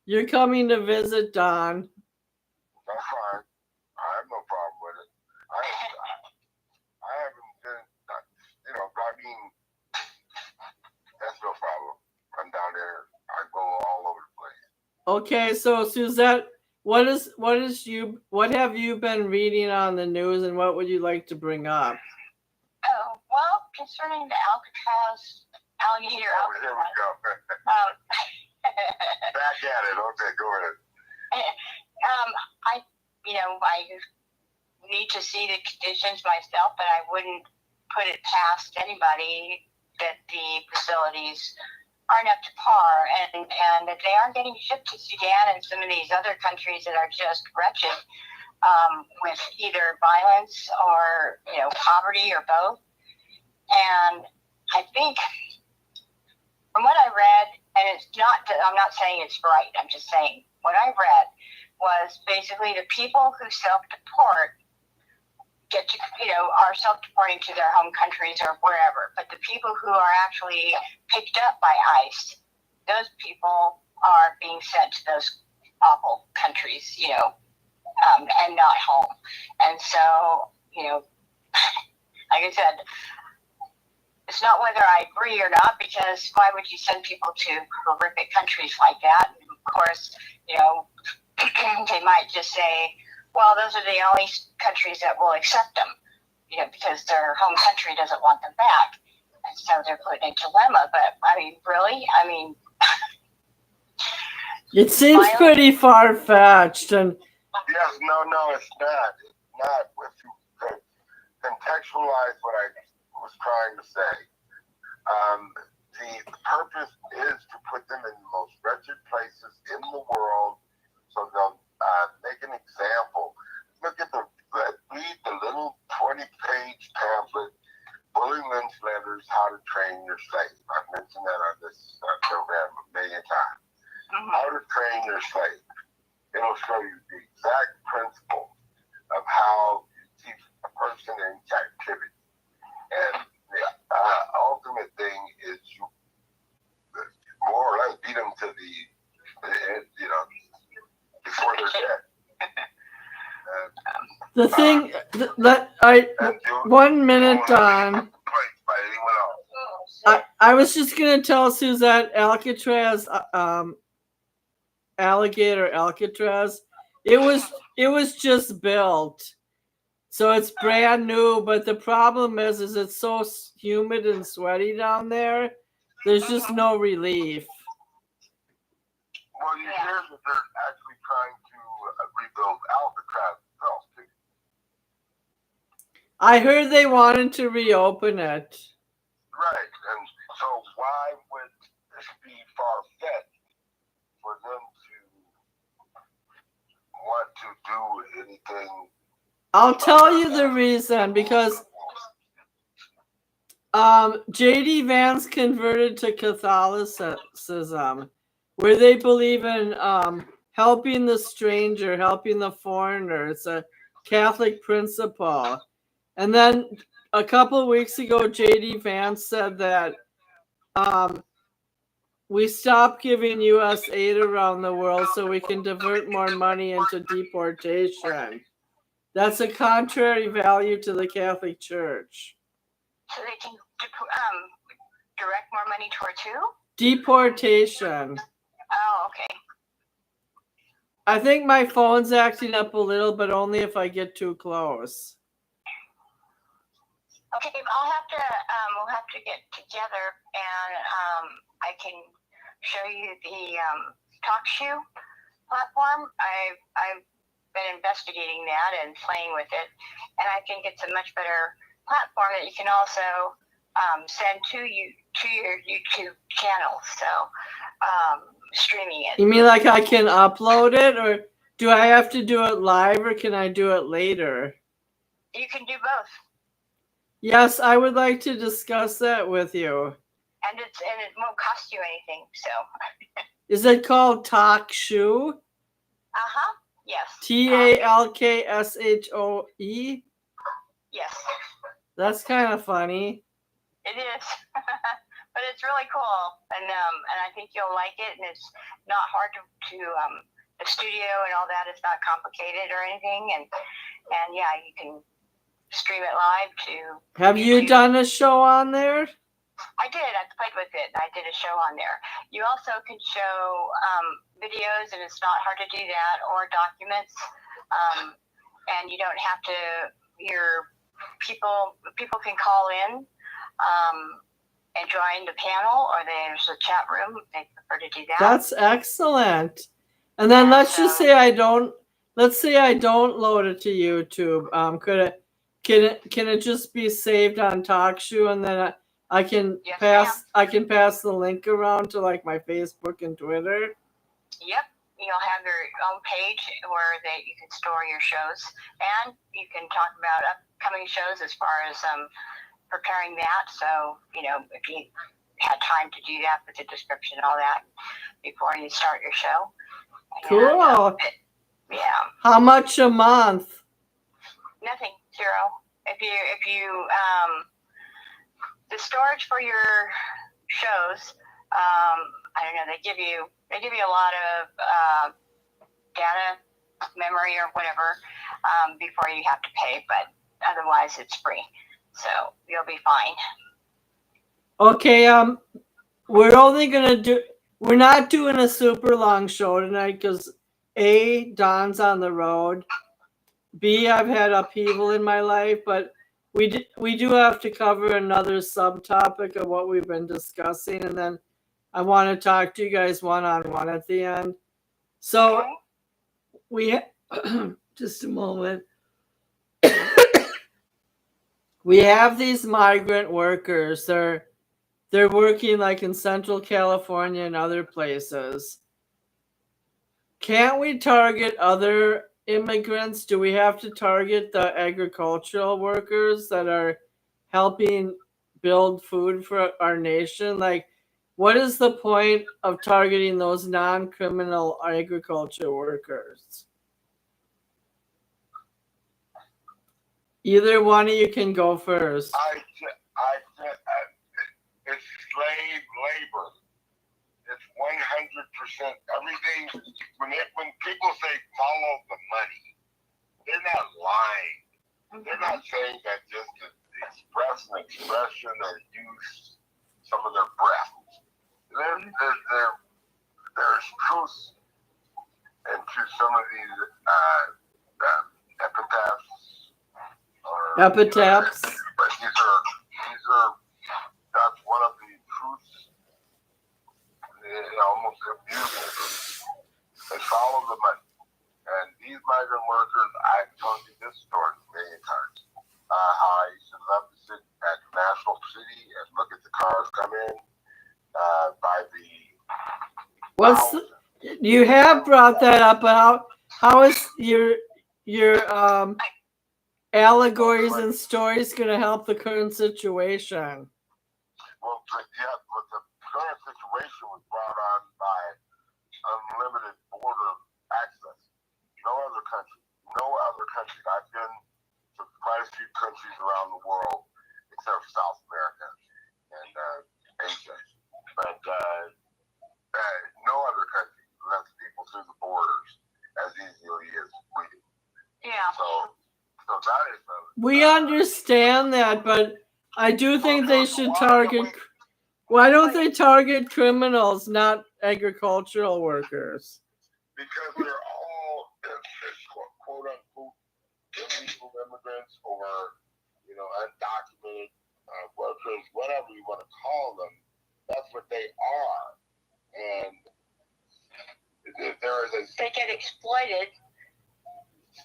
you're coming to visit Don. That's fine. I have no problem with it. I haven't been, you know, I mean, that's no problem. I'm down there. I go all over the place. Okay, so Suzette, what have you been reading on the news, and what would you like to bring up? Oh, well, concerning the Alligator Alcatraz. Here we go. Back at it. Okay, go ahead. I need to see the conditions myself, but I wouldn't put it past anybody that the facilities aren't up to par and that they are getting shipped to Sudan and some of these other countries that are just wretched with either violence or, poverty or both. And I think from what I read, and I'm not saying it's right, I'm just saying what I read was basically the people who self-deport are self-deporting to their home countries or wherever. But the people who are actually picked up by ICE, those people are being sent to those awful countries, and not home. And so, like I said, it's not whether I agree or not, because why would you send people to horrific countries like that? And of course, might just say, well, those are the only countries that will accept them, because their home country doesn't want them back. And so they're put in a dilemma. But, I mean, really? I mean... It seems pretty far-fetched. And yes, no, it's not. It's not. If you could contextualize what I was trying to say. The purpose is to put them in the most wretched places in the world so they'll make an example. Look at read the little 20-page pamphlet, Bully Lynch Letters, How to Train Your Slave. I've mentioned that on this program a million times. How to Train Your Slave. It'll show you the exact principles of how you teach a person in captivity. And the ultimate thing is you more or less beat them to before they're dead. the thing that 1 minute, Don. I was just going to tell Suzette Alcatraz, Alligator Alcatraz, it was just built. So it's brand new, but the problem is it's so humid and sweaty down there. There's just no relief. Well, you hear that they're actually trying to rebuild Alcatraz itself, too. I heard they wanted to reopen it. Right, and so why would this be far-fetched for them to want to do anything? I'll tell you the reason, because J.D. Vance converted to Catholicism, where they believe in helping the stranger, helping the foreigner. It's a Catholic principle. And then a couple of weeks ago, J.D. Vance said that we stopped giving U.S. aid around the world so we can divert more money into deportation. That's a contrary value to the Catholic Church. So they can direct more money towards who? Deportation. Oh, okay. I think my phone's acting up a little, but only if I get too close. Okay, we'll have to get together, and I can show you the TalkShoe platform. I've been investigating that and playing with it, and I think it's a much better platform that you can also send to your YouTube channel. So streaming it. You mean like I can upload it, or do I have to do it live, or can I do it later? You can do both. Yes, I would like to discuss that with you. And it won't cost you anything. So. Is it called TalkShoe? Yes. TalkShoe? Yes. That's kind of funny. It is, but it's really cool, and I think you'll like it. And it's not hard to the studio and all that is not complicated or anything, and yeah, you can stream it live to. Have you done a show on there? I did. I played with it. I did a show on there. You also can show videos, and it's not hard to do that, or documents, and you don't have to. People can call in and join the panel, or there's a chat room. They prefer to do that. That's excellent. And then let's say I don't load it to YouTube. Can it just be saved on TalkShoe, and then I can pass the link around to like my Facebook and Twitter? Yep. You'll have your own page where you can store your shows, and you can talk about upcoming shows as far as preparing that. So, if you had time to do that with the description and all that before you start your show. Cool. Yeah. How much a month? Nothing. Zero. If you the storage for your shows, I don't know, they give you a lot of data, memory, or whatever before you have to pay, but otherwise it's free, so you'll be fine. Okay, we're not doing a super long show tonight because A, Don's on the road. B, I've had upheaval in my life, but we do have to cover another subtopic of what we've been discussing, and then I want to talk to you guys one-on-one at the end. So Okay. we just a moment. We have these migrant workers. They're working like in Central California and other places. Can't we target other immigrants? Do we have to target the agricultural workers that are helping build food for our nation? Like, what is the point of targeting those non-criminal agriculture workers? Either one of you can go first. It's slave labor. It's 100% everything. When people say follow the money, they're not lying. They're not saying that just to express an expression or use some of their breath. There's truth into some of these epitaphs. Epitaphs. But these are that's one of the truths. Almost immutable. They follow the money. And these migrant workers, I've told you this story many times. How I used to love to sit at National City and look at the cars come in by the. You have brought that up, but how is your allegories and stories going to help the current situation? Well, yeah, but the current situation was brought on by unlimited border access. No other country. I've been to quite a few countries around the world, except for South America and Asia. But no other country lets people through the borders as easily as we do. Yeah. So that is. We understand that, but I do think they should target. Why don't they target criminals, not agricultural workers? Because they're all quote unquote illegal immigrants or undocumented workers, whatever you want to call them. That's what they are, and if there is they get exploited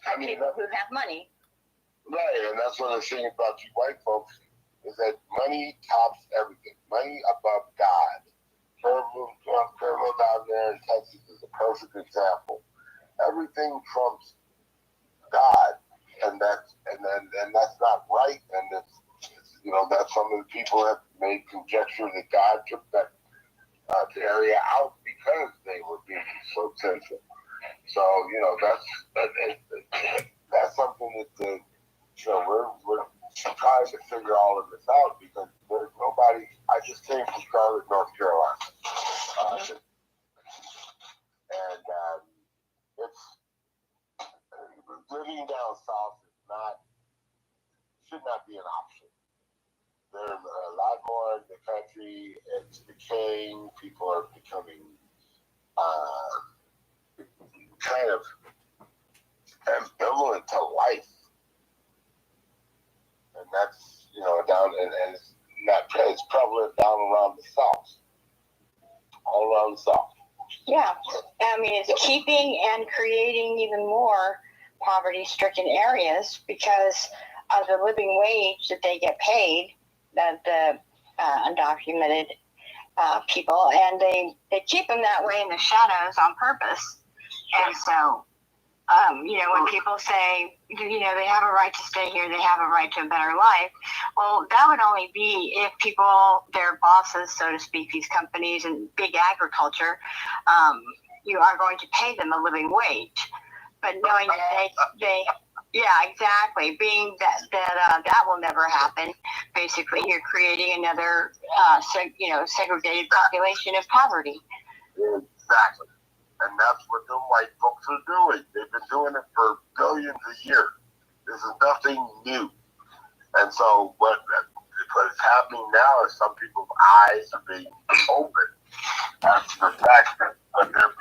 by people who have money. Right, and that's what I'm saying about you white folks, is that money tops everything. Money above God. Kerrville down there in Texas is a perfect example. Everything trumps God, and that's not right. And it's that some of the people have made conjecture that God took that area out because they were being so sinful. So that's something that we're trying to figure all of this out, because there's nobody. I just came from Charlotte, North Carolina, and it's living down south should not be an option. There's a lot more in the country. It's decaying. People are becoming kind of ambivalent to life. And that's, down, and it's prevalent down around the South. All around the South. Yeah. I mean, it's keeping and creating even more poverty-stricken areas because of the living wage that they get paid, the undocumented people, and they keep them that way in the shadows on purpose. And so, when people say, they have a right to stay here, they have a right to a better life, well, that would only be if people, their bosses, so to speak, these companies and big agriculture, you are going to pay them a living wage. But knowing that they yeah, exactly. Being that will never happen. Basically, you're creating another, segregated population of poverty. Exactly. And that's what the white folks are doing. They've been doing it for billions of years. This is nothing new. And so what is happening now is some people's eyes are being opened as to the fact that they've been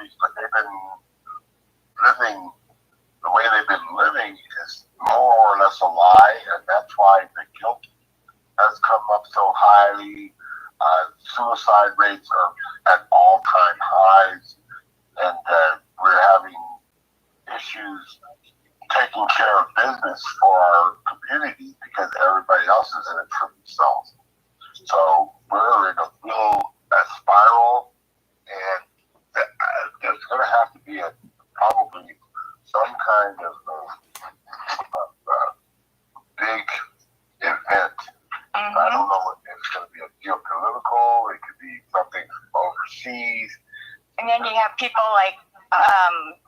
so highly. Suicide rates are at all-time highs, and we're having issues taking care of business for our community because everybody else is in it for themselves. So we're in a spiral, and there's going to have to be probably some kind of big event. I don't know if it's going to be a geopolitical, it could be something overseas. And then you have people like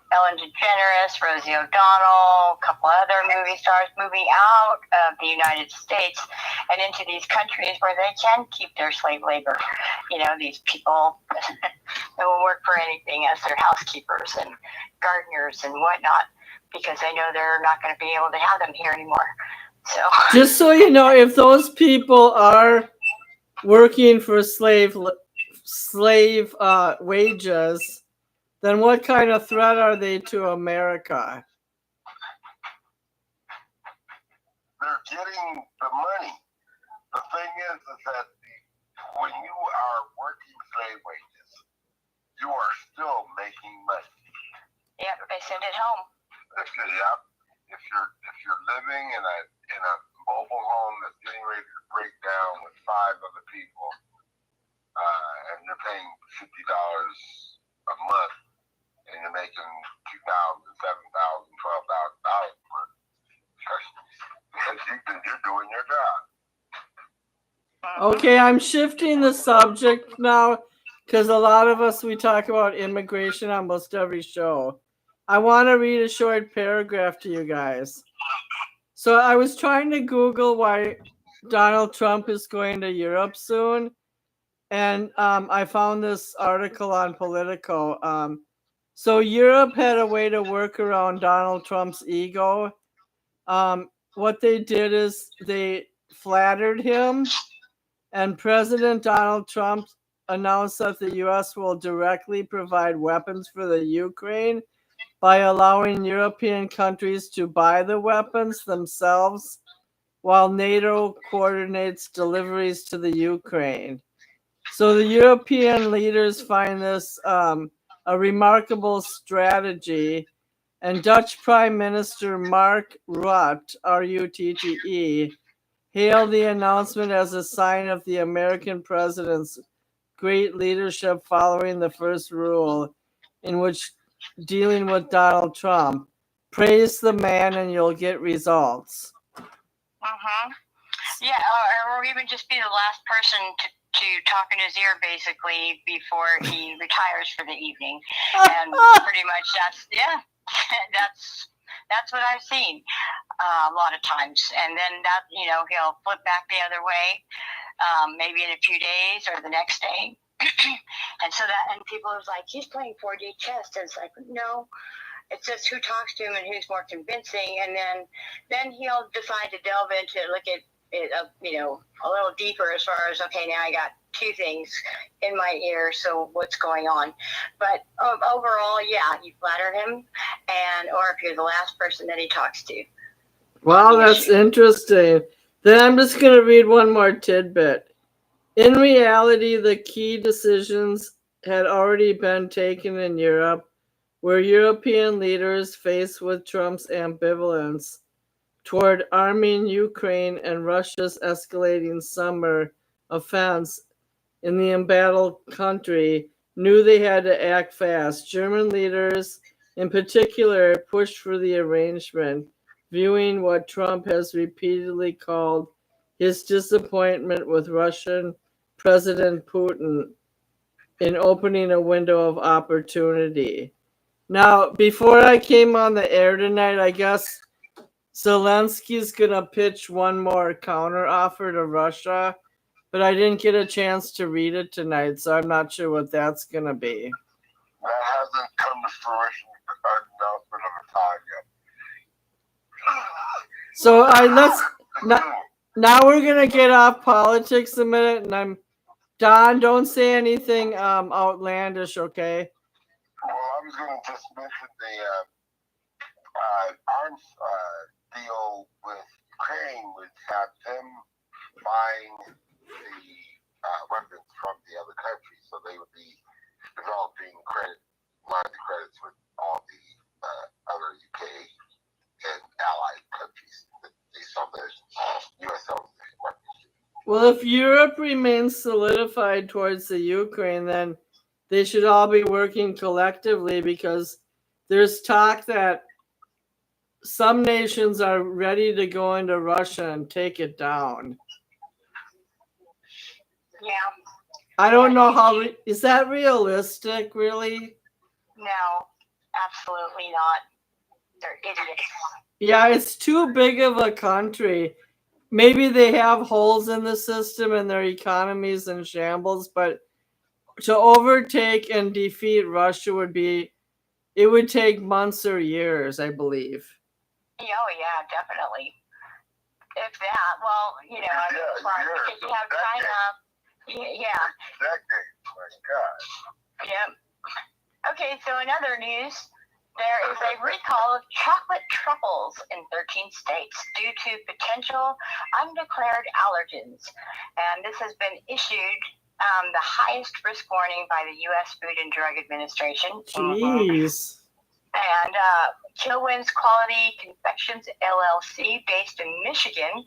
Ellen DeGeneres, Rosie O'Donnell, a couple other movie stars moving out of the United States and into these countries where they can keep their slave labor. You know, these people that will work for anything as their housekeepers and gardeners and whatnot, because they know they're not going to be able to have them here anymore. So, just so you know, if those people are working for slave wages, then what kind of threat are they to America? They're getting the money. The thing is that when you are working slave wages, you are still making money. yep, they send it home. If you're living in a mobile home that's getting ready to break down with 5 other people, and you're paying $50 a month, and you're making $2,000, $7,000, $12,000 per because you're doing your job. Okay, I'm shifting the subject now because a lot of us, we talk about immigration on almost every show. I want to read a short paragraph to you guys. So I was trying to Google why Donald Trump is going to Europe soon, and I found this article on Politico. So Europe had a way to work around Donald Trump's ego. What they did is they flattered him, and President Donald Trump announced that the U.S. will directly provide weapons for the Ukraine by allowing European countries to buy the weapons themselves while NATO coordinates deliveries to the Ukraine. So the European leaders find this a remarkable strategy, and Dutch Prime Minister Mark Rutte, R-U-T-T-E, hailed the announcement as a sign of the American president's great leadership following the first rule, in which dealing with Donald Trump, praise the man and you'll get results. Yeah, or even just be the last person to talk in his ear, basically, before he retires for the evening. And pretty much that's what I've seen a lot of times. And then that, he'll flip back the other way, maybe in a few days or the next day. And people are like, he's playing 4D chess. And it's like, no, it's just who talks to him and who's more convincing. And then he'll decide to delve into it, look at it, a little deeper as far as, okay, now I got 2 things in my ear, so what's going on? But overall, yeah, you flatter him, or if you're the last person that he talks to. Wow, that's interesting. Then I'm just going to read one more tidbit. In reality, the key decisions had already been taken in Europe, where European leaders, faced with Trump's ambivalence toward arming Ukraine and Russia's escalating summer offense in the embattled country, knew they had to act fast. German leaders, in particular, pushed for the arrangement, viewing what Trump has repeatedly called his disappointment with Russian President Putin in opening a window of opportunity. Now, before I came on the air tonight, I guess Zelensky's going to pitch one more counter offer to Russia, but I didn't get a chance to read it tonight, so I'm not sure what that's going to be. That hasn't come to fruition, the announcement of a time yet. So now we're going to get off politics a minute, and Don, don't say anything outlandish, okay? Well, I was going to just mention the arms deal with Ukraine, which had them buying the weapons from the other countries, so they would be developing lines of credits with all the other UK and allied countries that they sell their U.S. sells their weapons. Well, if Europe remains solidified towards the Ukraine, then they should all be working collectively, because there's talk that some nations are ready to go into Russia and take it down. Yeah. I don't know how, is that realistic, really? No, absolutely not. They're idiots. Yeah, it's too big of a country. Maybe they have holes in the system and their economy's in shambles, but to overtake and defeat Russia it would take months or years, I believe. Oh, yeah, definitely. If that, well, you know, I mean, because you have China. Yeah. Decades, my God. Yep. Okay, so in other news, there is a recall of chocolate truffles in 13 states due to potential undeclared allergens. And this has been issued the highest risk warning by the U.S. Food and Drug Administration. Jeez. And Kilwin's Quality Confections LLC, based in Michigan,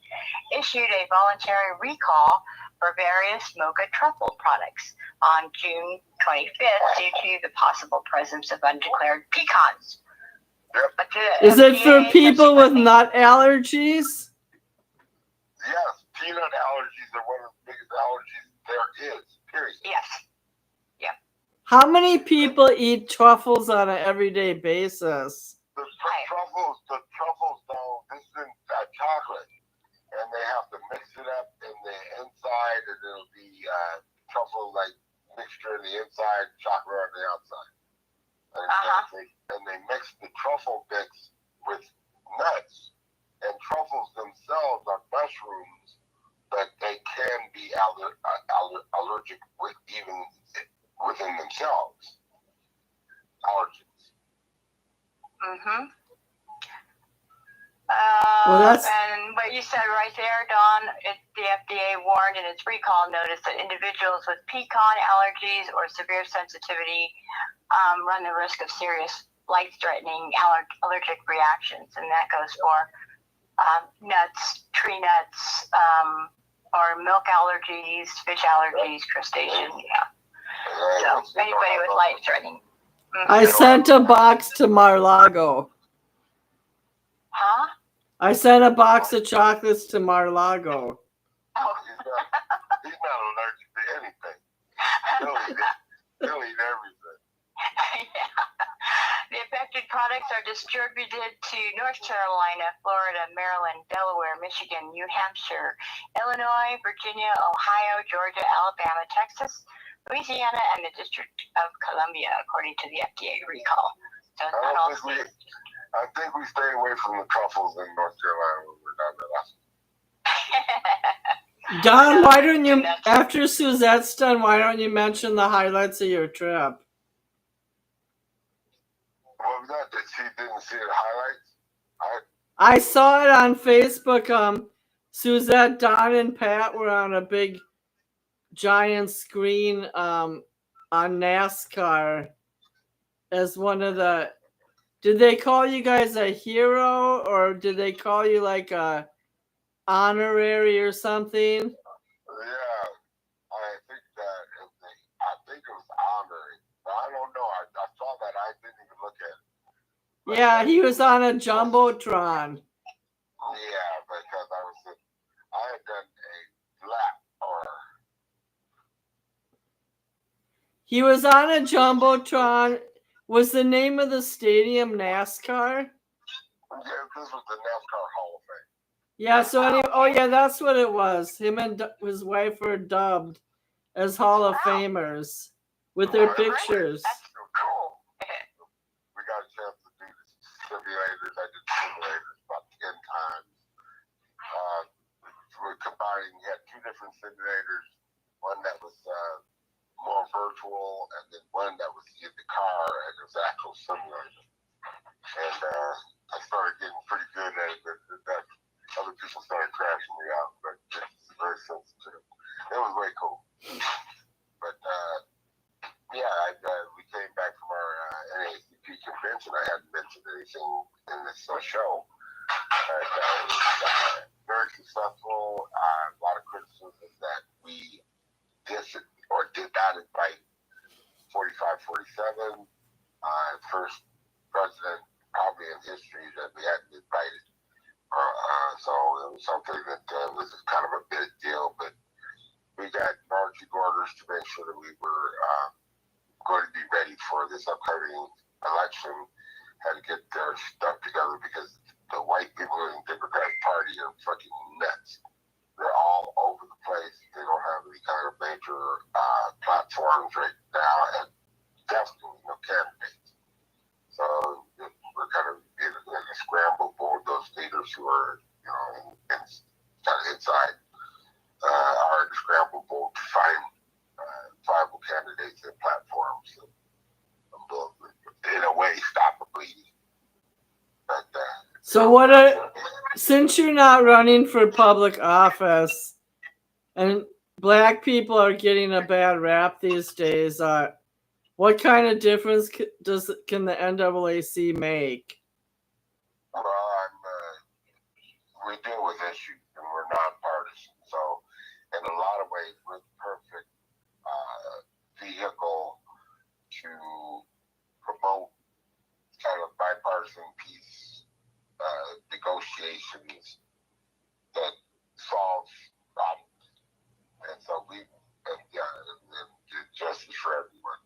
issued a voluntary recall for various mocha truffle products on June 25th due to the possible presence of undeclared pecans. Yep. Is it for people with nut allergies? Yes, peanut allergies are one of the biggest allergies there is, period. Yes. How many people eat truffles on an everyday basis? The truffles though, this is chocolate, and they have to mix it up in the inside, and it'll be truffle like mixture in the inside, chocolate on the outside. And they mix the truffle bits with nuts, and truffles themselves are mushrooms, but they can be allergic with even within themselves. Allergens. Mm-hmm. Well, and what you said right there, Dawn, the FDA warned in its recall notice that individuals with pecan allergies or severe sensitivity run the risk of serious life-threatening allergic reactions, and that goes for nuts, tree nuts, or milk allergies, fish allergies, crustaceans. Yeah. So anybody with life-threatening. Mm-hmm. I sent a box to Mar-Lago. Huh? I sent a box of chocolates to Mar-Lago. Oh. He's not allergic to anything. He'll eat everything. Yeah. The affected products are distributed to North Carolina, Florida, Maryland, Delaware, Michigan, New Hampshire, Illinois, Virginia, Ohio, Georgia, Alabama, Texas, Louisiana, and the District of Columbia, according to the FDA recall. So it's not all states. I think we stay away from the truffles in North Carolina when we're down there. Don, why don't you, after Suzette's done, why don't you mention the highlights of your trip? What was that? She didn't see the highlights? I saw it on Facebook. Suzette, Don, and Pat were on a big giant screen on NASCAR as one of the. Did they call you guys a hero, or did they call you like a honorary or something? Yeah, I think it was honorary. But I don't know. I saw that. I didn't even look at it. Yeah, he was on a jumbotron. Yeah, because I had done a lap or. He was on a jumbotron. Was the name of the stadium NASCAR? Yeah, this was the NASCAR Hall of Fame. Yeah, so yeah, that's what it was. Him and his wife were dubbed as Hall of Famers with their pictures. That's cool. We got a chance to do the simulators. I did simulators about 10 times. We're combining, we had two different simulators. One that was more virtual, and then one that was in the car, and it was actual simulator. And I started getting pretty good at it, but other people started crashing me out, but it's very sensitive. It mention anything in this show. Very successful. A lot of criticism that we did not invite 4547. First president probably in history that we hadn't invited. So it was something that was kind of a big deal, but we got marching orders to make sure that we were going to be ready for this upcoming election. Had to get their stuff together because the white people in the Democratic Party are fucking nuts. They're all over the place. They don't have any kind of major platforms right now, and definitely no candidates. So we're kind of in a scramble for those leaders who are, kind of inside. Are in a scramble to find viable candidates and platforms that will, in a way, stop the bleeding. But, since you're not running for public office and black people are getting a bad rap these days, what kind of difference can the NAACP make? Well, we deal with issues and we're nonpartisan. So, in a lot of ways, we're the perfect vehicle to promote kind of bipartisan peace negotiations that solves problems. And so and justice for everyone.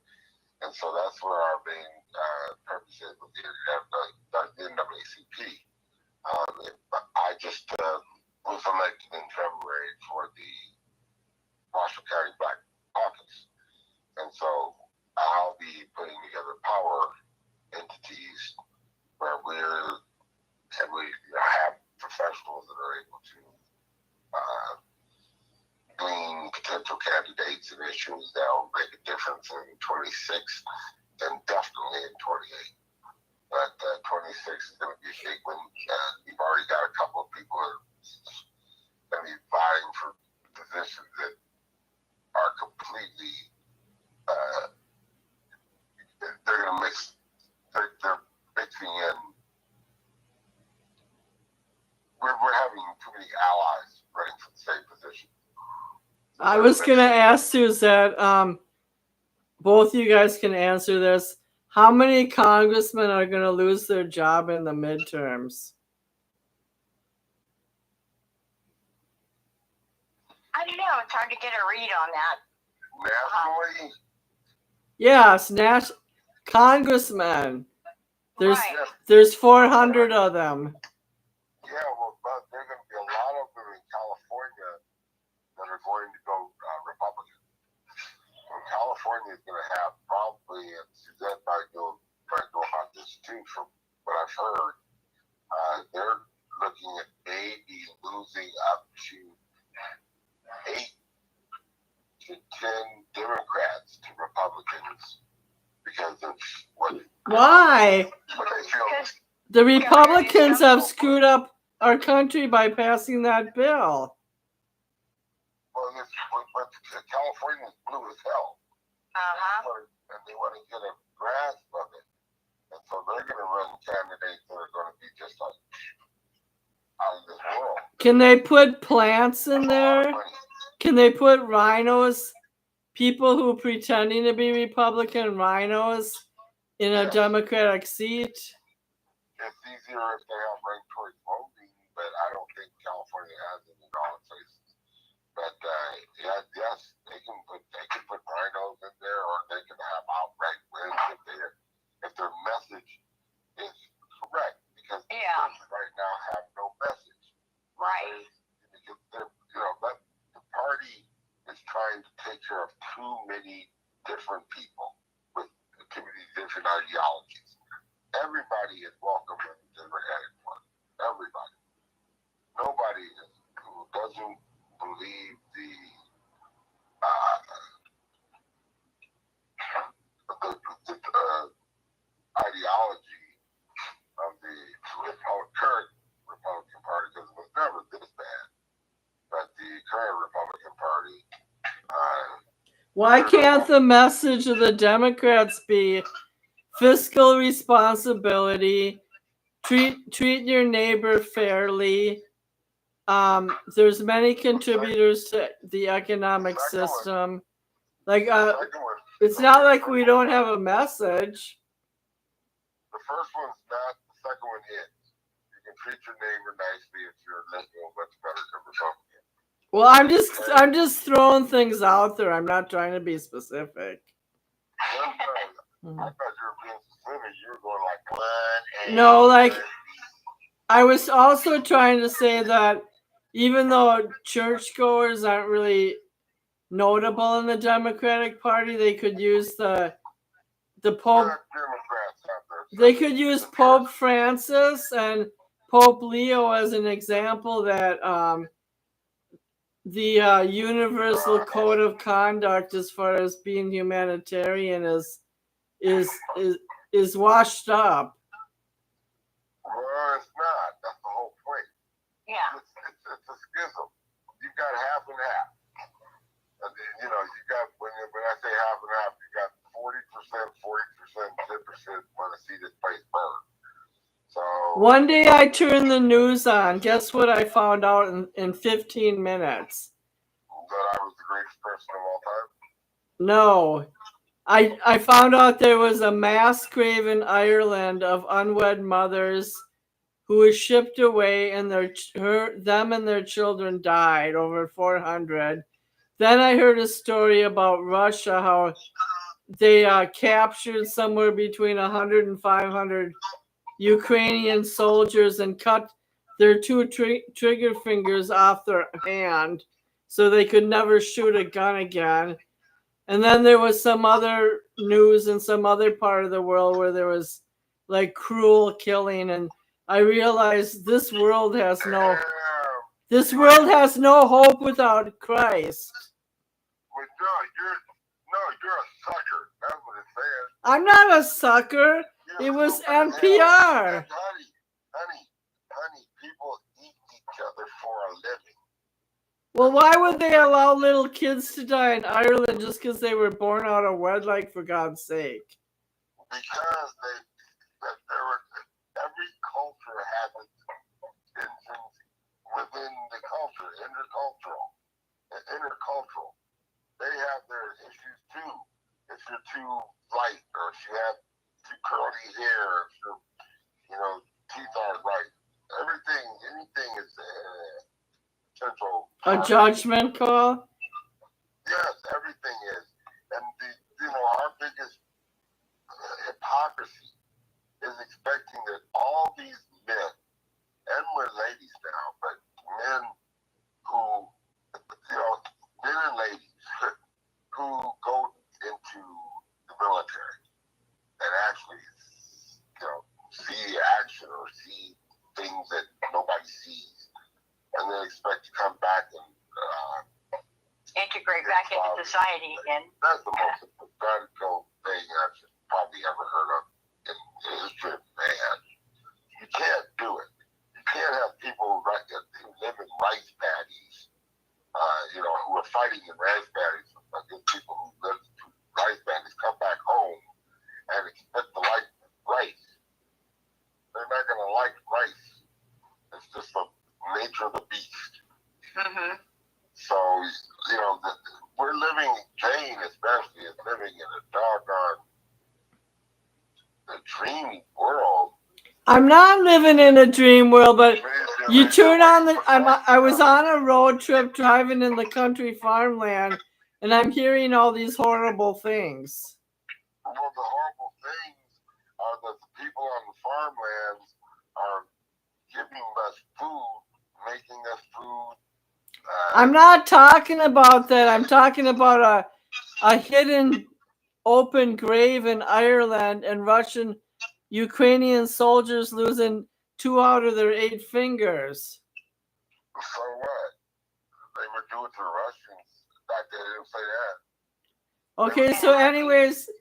And so that's where our main purpose is with the NAACP. I just was elected in February for the Marshall County Black Caucus. And so I'll be putting together power entities where we have professionals that are able to glean potential candidates and issues that will make a difference in 26 and definitely in 28. But 26 is going to be a big one. We've already got a couple of people that are going to be vying for positions that are completely, they're going to they're mixing in. We're having too many allies running for the same position. I was going to ask Suzette, both you guys can answer this. How many congressmen are going to lose their job in the midterms? I don't know. It's hard to get a read on that. Nationally? Yes, congressmen. There's 400 of them. Yeah, well, but there are going to be a lot of them in California that are going to go Republican. And California is going to have probably, and Suzette might know about this too, from what I've heard, they're looking at maybe losing up to 8 to 10 Democrats to Republicans because of Why? what they feel. The Republicans have screwed up our country by passing that bill. Well, but California is blue as hell. And they want to get a grasp of it. And so they're going to run candidates that are going to be just like out of this world. Can they put plants in there? Can they put rhinos, people who are pretending to be Republican rhinos, in a Democratic seat? It's easier if they have ranked choice voting, but I don't think California has it in all its places. But yes, they can put rhinos in there, or they can have outright wins if their message is correct. Because right now have no message. Right. Because the party is trying to take care of too many different people with too many different ideologies. Everybody is welcome in the Democratic Party. Everybody. Nobody who doesn't believe the ideology of the current Republican Party, because it was never this bad, but the current Republican Party. Why can't the message of the Democrats be fiscal responsibility, treat your neighbor fairly. There's many contributors to the economic system. Like, Second one, it's not like we don't have a message. the first one's not, the second one is. You can treat your neighbor nicely if you're living much better than Republican. Well, I'm just throwing things out there. I'm not trying to be specific. I thought you were being specific. You were going like one. No, like, I was also trying to say that even though churchgoers aren't really notable in the Democratic Party, they could use the Pope. Democrats out there. They could use Pope Francis and Pope Leo as an example that the universal code of conduct as far as being humanitarian is washed up. Well, it's not. That's the whole point. Yeah. It's a schism. You got half and half. And then, you know, you got when I say half and half, you got 40%, 10% want to see this place burn. So One day I turned the news on. Guess what I found out in 15 minutes? that I was the greatest person of all time. No. I found out there was a mass grave in Ireland of unwed mothers who was shipped away, and them and their children died, over 400. Then I heard a story about Russia, how they captured somewhere between 100 and 500 Ukrainian soldiers and cut their two trigger fingers off their hand so they could never shoot a gun again. And then there was some other news in some other part of the world where there was like cruel killing, and I realized this world has no hope without Christ. Well, you're a sucker. That's what it says. I'm not a sucker. It was NPR. Honey, people eat each other for a living. Well, why would they allow little kids to die in Ireland just because they were born out of wedlock, for God's sake? Because every culture has its instance within the culture, intercultural. They have their issues too. If you're too light, or if you have too curly hair, if your teeth aren't right, anything is central. A judgment call? Yes, everything is. And our biggest hypocrisy is expecting that all these men, and we're ladies now, but men who, men and ladies who go into the military and actually, see action or see things that nobody sees, and then expect to come back and integrate back into society again. That's the most radical thing I've probably ever heard of in the history of man. You can't do it. You can't have people who live in rice paddies, who are fighting in rice paddies against people who live in rice paddies, come back home and expect to like rice. They're not going to like rice. It's just the nature of the beast. Mm-hmm. So, we're living, Jane especially, is living in a doggone dream world. I'm not living in a dream world, but you turn on I was on a road trip driving in the country farmland, and I'm hearing all these horrible things. Well, the horrible things are that the people on the farmlands are giving us food, making us food. I'm not talking about that. I'm talking about a hidden open grave in Ireland and Ukrainian soldiers losing 2 out of their 8 fingers. So what? They were doing it to the Russians. They didn't say that. Okay, so anyways, in a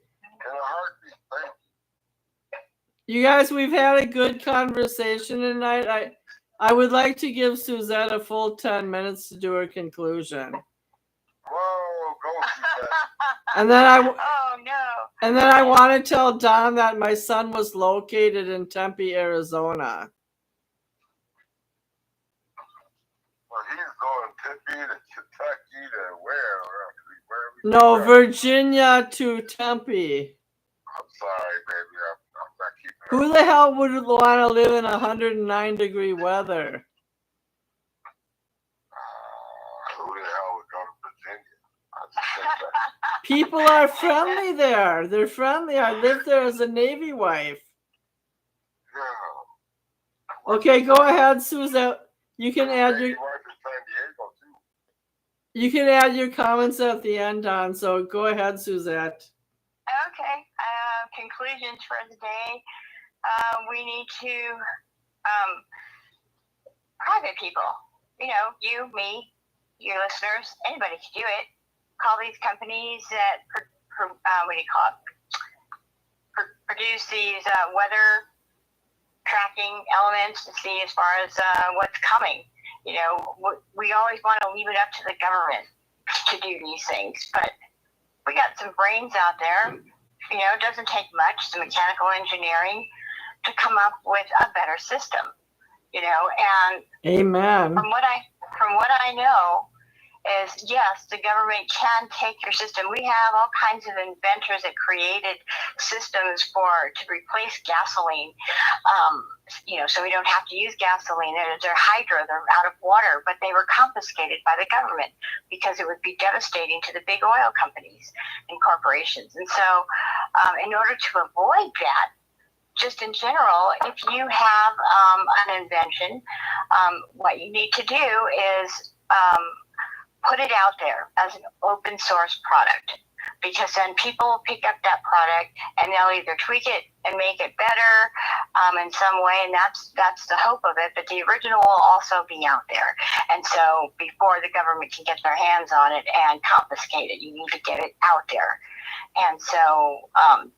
heartbeat, thank you guys, we've had a good conversation tonight. I would like to give Suzette a full 10 minutes to do her conclusion. Whoa, Go, Suzette. And then I Oh no. and then I want to tell Don that my son was located in Tempe, Arizona. Well, he's going Tempe to Kentucky to where? No, Virginia to Tempe. I'm sorry, baby. I'm not keeping up. Who the hell would want to live in 109-degree weather? Who the hell would go to Virginia? I just think that. People are friendly there. They're friendly. I lived there as a Navy wife. Yeah. Okay, go ahead, Suzette. You can add your comments at the end, Don. So go ahead, Suzette. Okay. Conclusions for the day. We need to private people. You know, you, me, your listeners, anybody can do it. Call these companies that produce these weather tracking elements to see as far as what's coming. You know, we always want to leave it up to the government to do these things, but we got some brains out there. You know, it doesn't take much, the mechanical engineering, to come up with a better system. You know, and amen. From what I know is, yes, the government can take your system. We have all kinds of inventors that created systems to replace gasoline. You know, so we don't have to use gasoline. They're hydro, they're out of water, but they were confiscated by the government because it would be devastating to the big oil companies and corporations. And so in order to avoid that, just in general, if you have an invention, what you need to do is put it out there as an open source product, because then people will pick up that product and they'll either tweak it and make it better in some way, and that's the hope of it. But the original will also be out there, and so before the government can get their hands on it and confiscate it, you need to get it out there. And so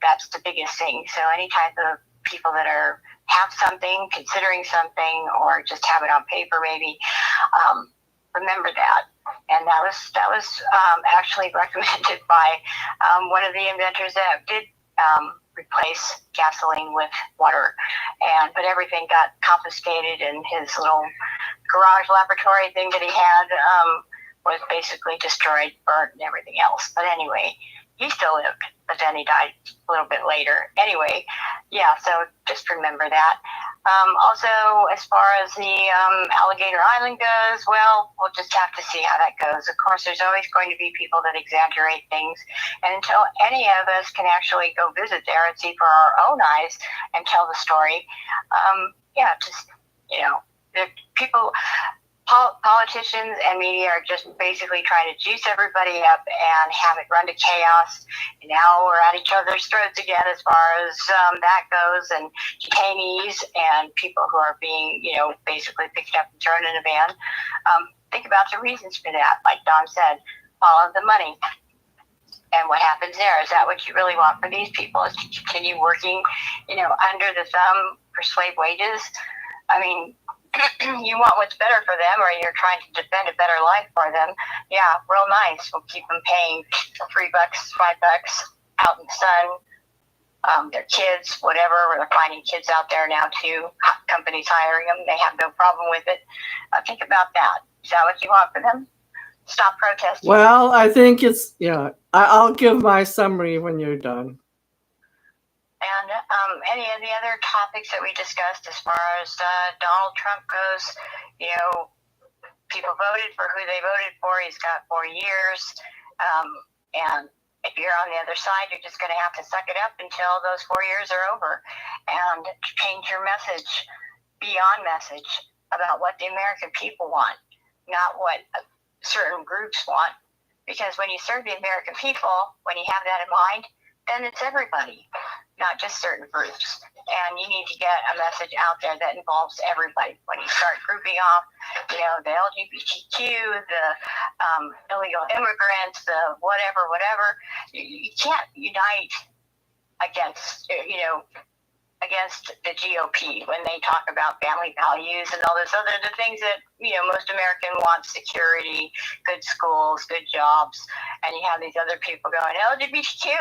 that's the biggest thing. So any type of people that have something, considering something, or just have it on paper maybe, remember that. And that was actually recommended by one of the inventors that did replace gasoline with water, but everything got confiscated, and his little garage laboratory thing that he had was basically destroyed, burnt, and everything else. But anyway, he still lived, but then he died a little bit later. Anyway, yeah, so just remember that. Also, as far as the Alligator Island goes, well, we'll just have to see how that goes. Of course, there's always going to be people that exaggerate things. And until any of us can actually go visit there and see for our own eyes and tell the story, just, you know, the people... Politicians and media are just basically trying to juice everybody up and have it run to chaos. And now we're at each other's throats again as far as that goes, and detainees and people who are being, you know, basically picked up and thrown in a van. Think about the reasons for that. Like Don said, follow the money. And what happens there? Is that what you really want for these people? Is to continue working, you know, under the thumb for slave wages? I mean, you want what's better for them, or you're trying to defend a better life for them. Yeah, real nice. We'll keep them paying $3, $5 out in the sun. Their kids, whatever. We're finding kids out there now too. Companies hiring them. They have no problem with it. Think about that. Is that what you want for them? Stop protesting. Well, I think it's, yeah. I'll give my summary when you're done. And any of the other topics that we discussed as far as Donald Trump goes, you know, people voted for who they voted for. He's got 4 years. And if you're on the other side, you're just going to have to suck it up until those 4 years are over and change your message, beyond message, about what the American people want, not what certain groups want. Because when you serve the American people, when you have that in mind, then it's everybody, not just certain groups. And you need to get a message out there that involves everybody. When you start grouping off, you know, the LGBTQ, the illegal immigrants, the whatever, you can't unite against, you know, against the GOP when they talk about family values and all this other the things that most American want: security, good schools, good jobs, and you have these other people going LGBTQ,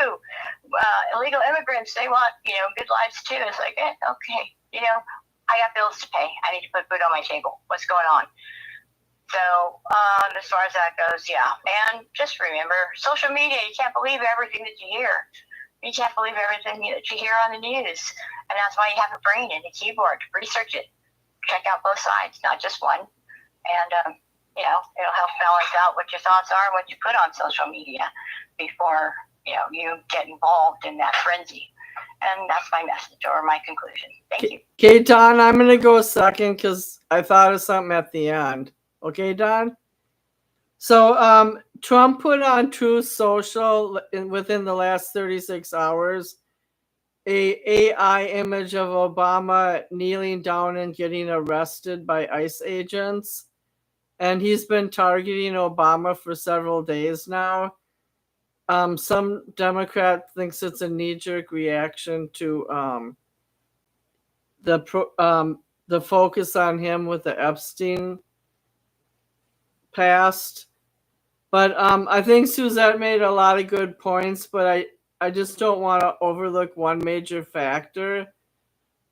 illegal immigrants. They want good lives too. It's like okay, I got bills to pay. I need to put food on my table. What's going on? So as far as that goes, yeah. And just remember, social media. You can't believe everything that you hear. You can't believe everything that you hear on the news. And that's why you have a brain and a keyboard. Research it. Check out both sides, not just one. And, it'll help balance out what your thoughts are and what you put on social media before, you get involved in that frenzy. And that's my message or my conclusion. Thank you. Okay, Don, I'm going to go second because I thought of something at the end. Okay, Don? So Trump put on Truth Social within the last 36 hours a AI image of Obama kneeling down and getting arrested by ICE agents. And he's been targeting Obama for several days now. Some Democrat thinks it's a knee-jerk reaction to the focus on him with the Epstein past. But I think Suzette made a lot of good points, but I just don't want to overlook one major factor.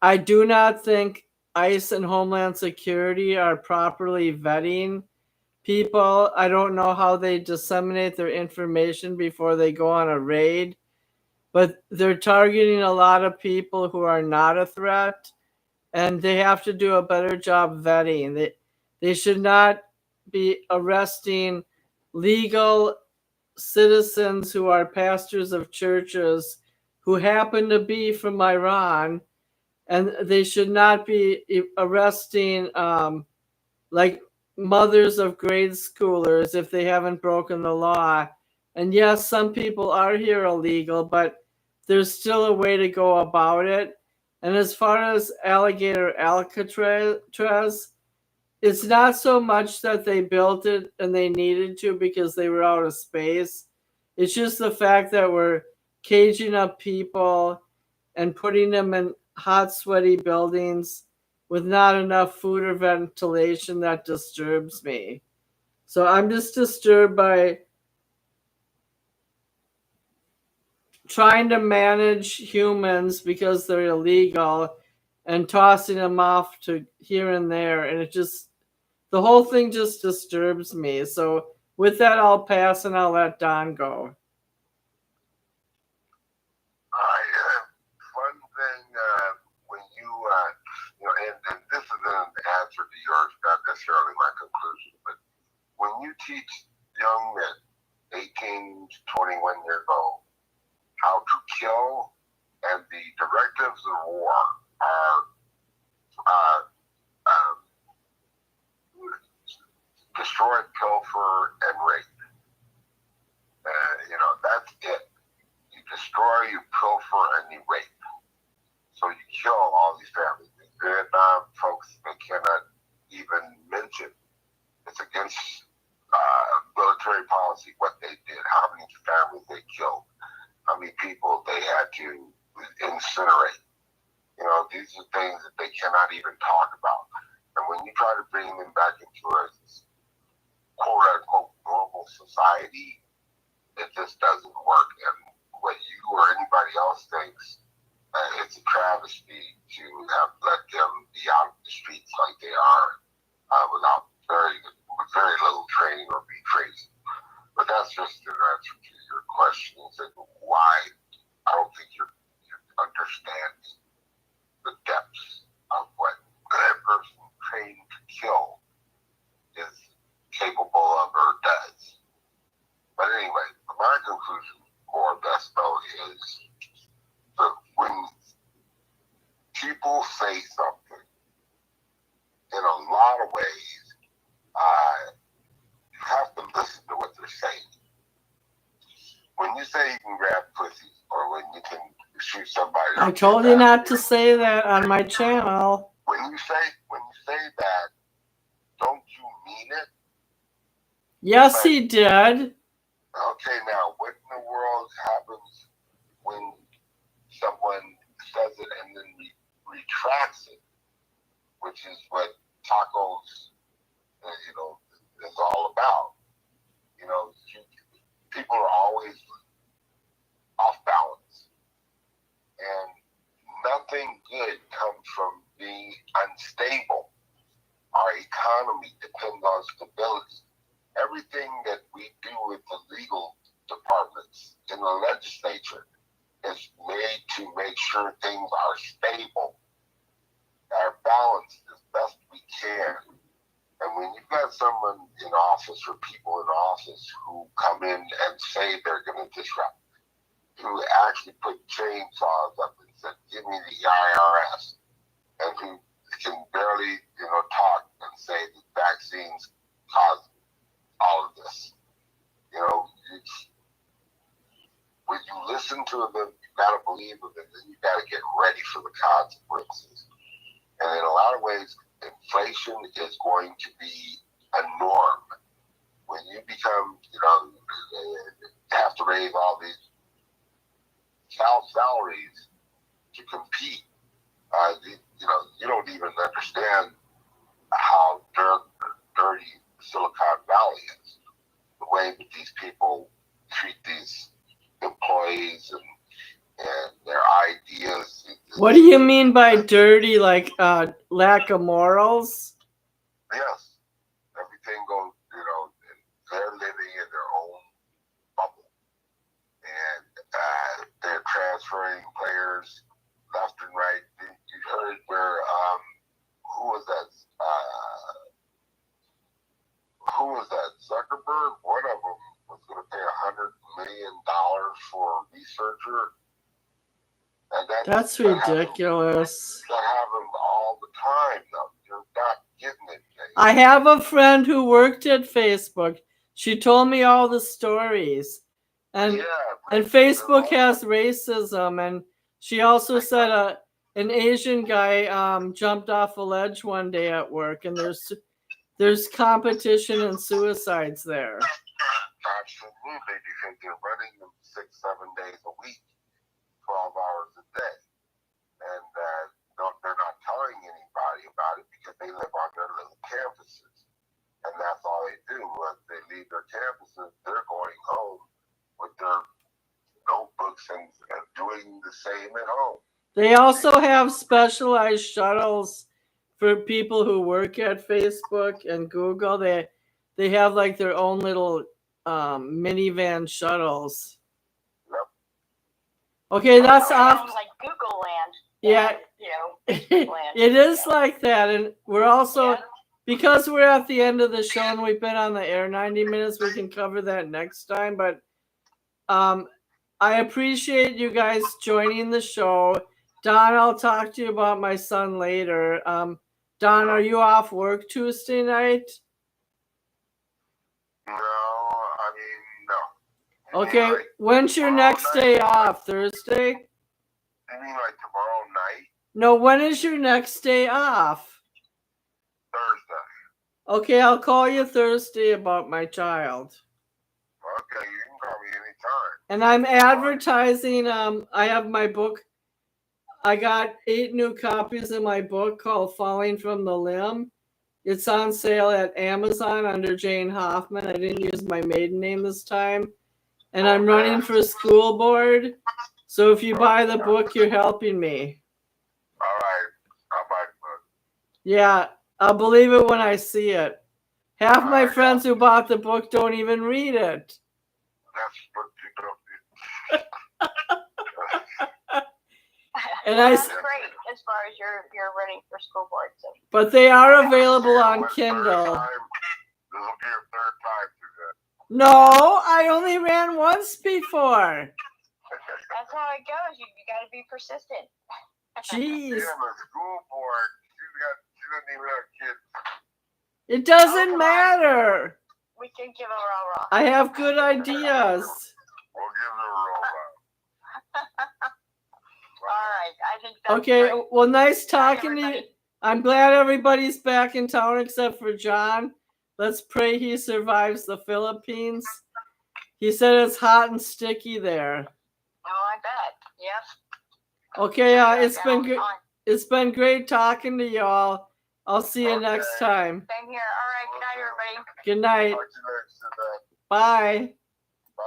I do not think ICE and Homeland Security are properly vetting people. I don't know how they disseminate their information before they go on a raid, but they're targeting a lot of people who are not a threat, and they have to do a better job vetting. They should not be arresting legal citizens who are pastors of churches who happen to be from Iran, and they should not be arresting like mothers of grade schoolers if they haven't broken the law. And yes, some people are here illegal, but there's still a way to go about it. And as far as Alligator Alcatraz, it's not so much that they built it and they needed to because they were out of space. It's just the fact that we're caging up people and putting them in hot, sweaty buildings with not enough food or ventilation that disturbs me. So I'm just disturbed by trying to manage humans because they're illegal and tossing them off to here and there. And the whole thing just disturbs me. So with that, I'll pass and I'll let Don go. One thing, when and this is an answer to yours, not necessarily my conclusion, but when you teach young men, 18 to 21 years old, how to kill, and the directives of war are destroy, pilfer, and rape. That's it. You destroy, you pilfer, and you rape. So you kill all these families. The Vietnam folks, they cannot even mention. It's against military policy what they did, how many families they killed, how many people they had to incinerate. These are things that they cannot even talk about. And when you try to bring them back into a quote-unquote normal society, it just doesn't work. And what you or anybody else thinks, it's a travesty to have let them be out of the streets like they are with very little training or be crazy. But that's just an answer to your questions and why I don't think you're understanding the depths of what that person trained to kill is capable of or does. But anyway, my conclusion, more or less, though, is that when people say something, in a lot of ways, you have to listen to what they're saying. When you say you can grab pussies, or when you can shoot somebody, I told you not to say that on my channel. When you say that, don't you mean it? Yes, he did. Okay, now what in the world happens when someone says it and then retracts it, which is what tacos, is all about. People are always off balance, and nothing good comes from being unstable. Our economy depends on stability. Everything that we do with the legal departments in the legislature is made to make sure things are stable, are balanced as best we can. And when you've got someone in office or people in office who come in and say they're going to disrupt, who actually put chainsaws up and said, "Give me the IRS," and who can barely, talk and say that vaccines cause all of this. When you listen to them, you got to believe them, and then you got to get ready for the consequences. And in a lot of ways, inflation is going to be a norm. When you become, have to raise all these salaries to compete, you don't even understand how dirty Silicon Valley is. The way that these people treat these employees and their ideas. What do you mean by dirty? Like lack of morals? Yes. Everything goes, they're living in their own bubble. And they're transferring players left and right. You heard where, who was that? Zuckerberg? One of them was going to pay $100 million for a researcher. And That's ridiculous. That happens all the time, though. You're not getting it. I have a friend who worked at Facebook. She told me all the stories. And Facebook has racism. And she also said an Asian guy jumped off a ledge one day at work, and there's competition and suicides there. Absolutely, because they're running them 6-7 days a week, 12 hours a day. And they're not telling anybody about it because they live on their little campuses. And that's all they do. Once they leave their campuses, they're going home with their notebooks and doing the same at home. They also have specialized shuttles for people who work at Facebook and Google. They have like their own little minivan shuttles. Yep. Okay, that's off. Like Google Land. Yeah, Land. It is like that, and we're also because we're at the end of the show and we've been on the air 90 minutes. We can cover that next time, but I appreciate you guys joining the show. Don, I'll talk to you about my son later. Don, are you off work Tuesday night? No. Okay, when's your next day off? Thursday? You mean like tomorrow night? No, when is your next day off? Thursday. Okay, I'll call you Thursday about my child. Okay, you can call me anytime. And I'm advertising, I have my book. I got 8 new copies of my book called Falling from the Limb. It's on sale at Amazon under Jane Hoffman. I didn't use my maiden name this time. And I'm running for school board. So if you buy the book, you're helping me. All right. I'll buy the book. Yeah, I'll believe it when I see it. Half my friends who bought the book don't even read it. That's what you don't do. And That's great as far as you're running for school board. So. But they are available on Kindle. This will be your third time through that. No, I only ran once before. That's how it goes. You got to be persistent. Jeez. Yeah, the school board. She doesn't even have kids. It doesn't matter. We can give a rah-rah. I have good ideas. We'll give it a roll. All right. I think that's Okay, great. well, nice talking to you. everybody. I'm glad everybody's back in town except for John. Let's pray he survives the Philippines. He said it's hot and sticky there. Oh, I bet. Yep. Okay, it's been good. It's been great talking to y'all. I'll see you next Okay. time. Same here. All right. Good night, everybody. Good night. Talk to you later, Suzette. Bye. Bye.